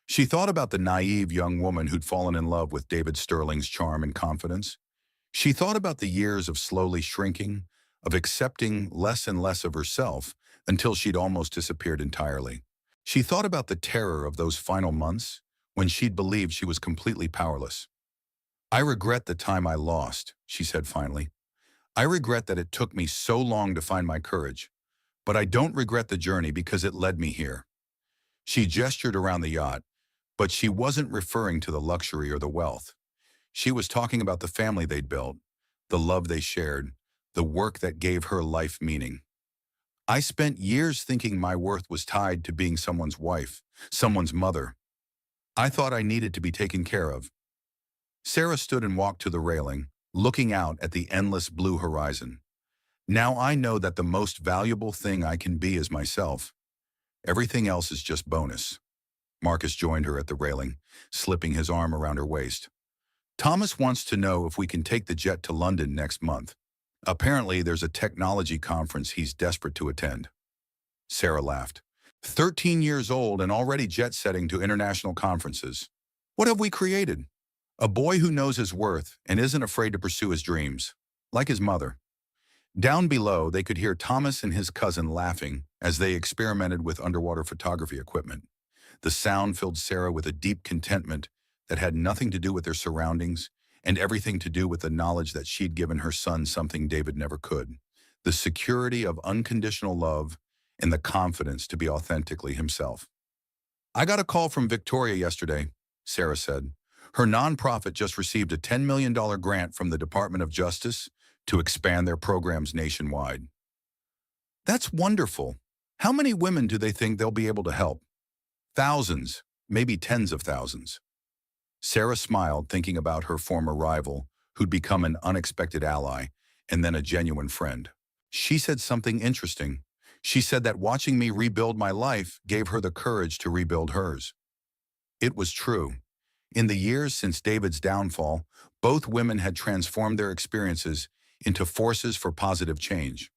She thought about the naive young woman who'd fallen in love with David Sterling's charm and confidence. She thought about the years of slowly shrinking, of accepting less and less of herself until she'd almost disappeared entirely. She thought about the terror of those final months when she'd believed she was completely powerless. "I regret the time I lost," she said finally. "I regret that it took me so long to find my courage, but I don't regret the journey because it led me here." She gestured around the yacht, but she wasn't referring to the luxury or the wealth. She was talking about the family they'd built, the love they shared, the work that gave her life meaning. "I spent years thinking my worth was tied to being someone's wife, someone's mother. I thought I needed to be taken care of." Sarah stood and walked to the railing, looking out at the endless blue horizon. "Now I know that the most valuable thing I can be is myself. Everything else is just bonus." Marcus joined her at the railing, slipping his arm around her waist. "Thomas wants to know if we can take the jet to London next month." Apparently, there's a technology conference he's desperate to attend. Sarah laughed. 13 years old and already jet-setting to international conferences. What have we created? A boy who knows his worth and isn't afraid to pursue his dreams, like his mother. Down below, they could hear Thomas and his cousin laughing as they experimented with underwater photography equipment. The sound filled Sarah with a deep contentment that had nothing to do with their surroundings and everything to do with the knowledge that she'd given her son something David never could: the security of unconditional love and the confidence to be authentically himself. I got a call from Victoria yesterday, Sarah said. Her nonprofit just received a $10 million grant from the Department of Justice to expand their programs nationwide. That's wonderful. How many women do they think they'll be able to help? Thousands, maybe tens of thousands. Sarah smiled, thinking about her former rival, who'd become an unexpected ally and then a genuine friend. She said something interesting. She said that watching me rebuild my life gave her the courage to rebuild hers. It was true. In the years since David's downfall, both women had transformed their experiences into forces for positive change.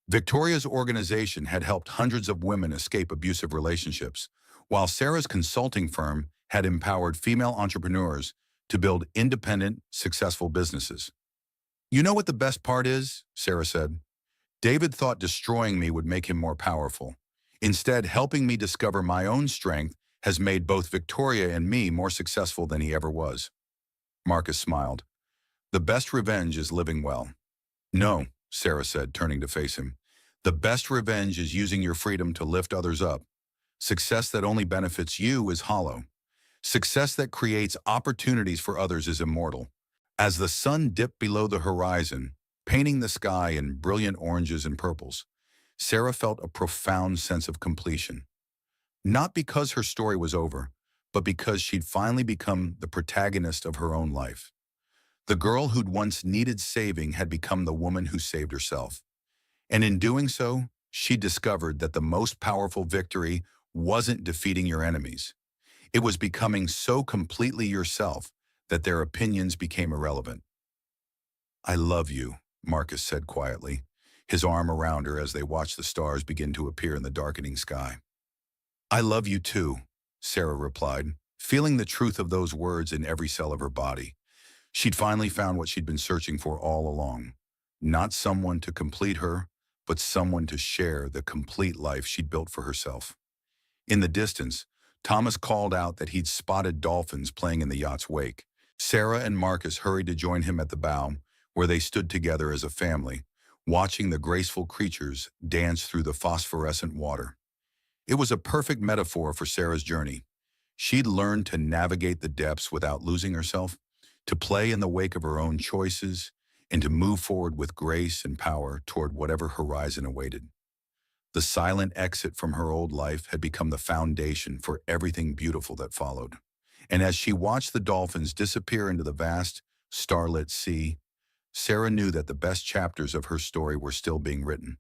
Victoria's organization had helped hundreds of women escape abusive relationships, while Sarah's consulting firm had empowered female entrepreneurs to build independent, successful businesses. You know what the best part is? Sarah said. David thought destroying me would make him more powerful. Instead, helping me discover my own strength has made both Victoria and me more successful than he ever was. Marcus smiled. The best revenge is living well. No, Sarah said, turning to face him. The best revenge is using your freedom to lift others up. Success that only benefits you is hollow. Success that creates opportunities for others is immortal. As the sun dipped below the horizon, painting the sky in brilliant oranges and purples, Sarah felt a profound sense of completion. Not because her story was over, but because she'd finally become the protagonist of her own life. The girl who'd once needed saving had become the woman who saved herself. And in doing so, she discovered that the most powerful victory wasn't defeating your enemies. It was becoming so completely yourself that their opinions became irrelevant. I love you, Marcus said quietly, his arm around her as they watched the stars begin to appear in the darkening sky. I love you too, Sarah replied, feeling the truth of those words in every cell of her body. She'd finally found what she'd been searching for all along. Not someone to complete her, but someone to share the complete life she'd built for herself. In the distance, Thomas called out that he'd spotted dolphins playing in the yacht's wake. Sarah and Marcus hurried to join him at the bow, where they stood together as a family, watching the graceful creatures dance through the phosphorescent water. It was a perfect metaphor for Sarah's journey. She'd learned to navigate the depths without losing herself, to play in the wake of her own choices, and to move forward with grace and power toward whatever horizon awaited. The silent exit from her old life had become the foundation for everything beautiful that followed. And as she watched the dolphins disappear into the vast, starlit sea, Sarah knew that the best chapters of her story were still being written.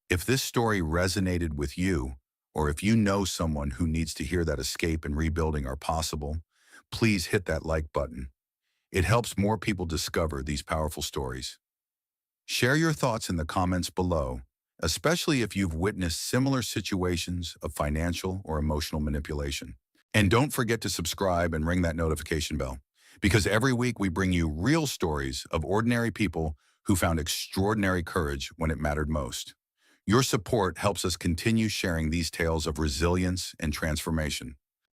If this story resonated with you, or if you know someone who needs to hear that escape and rebuilding are possible, please hit that like button. It helps more people discover these powerful stories. Share your thoughts in the comments below, especially if you've witnessed similar situations of financial or emotional manipulation. And don't forget to subscribe and ring that notification bell, because every week we bring you real stories of ordinary people who found extraordinary courage when it mattered most. Your support helps us continue sharing these tales of resilience and transformation.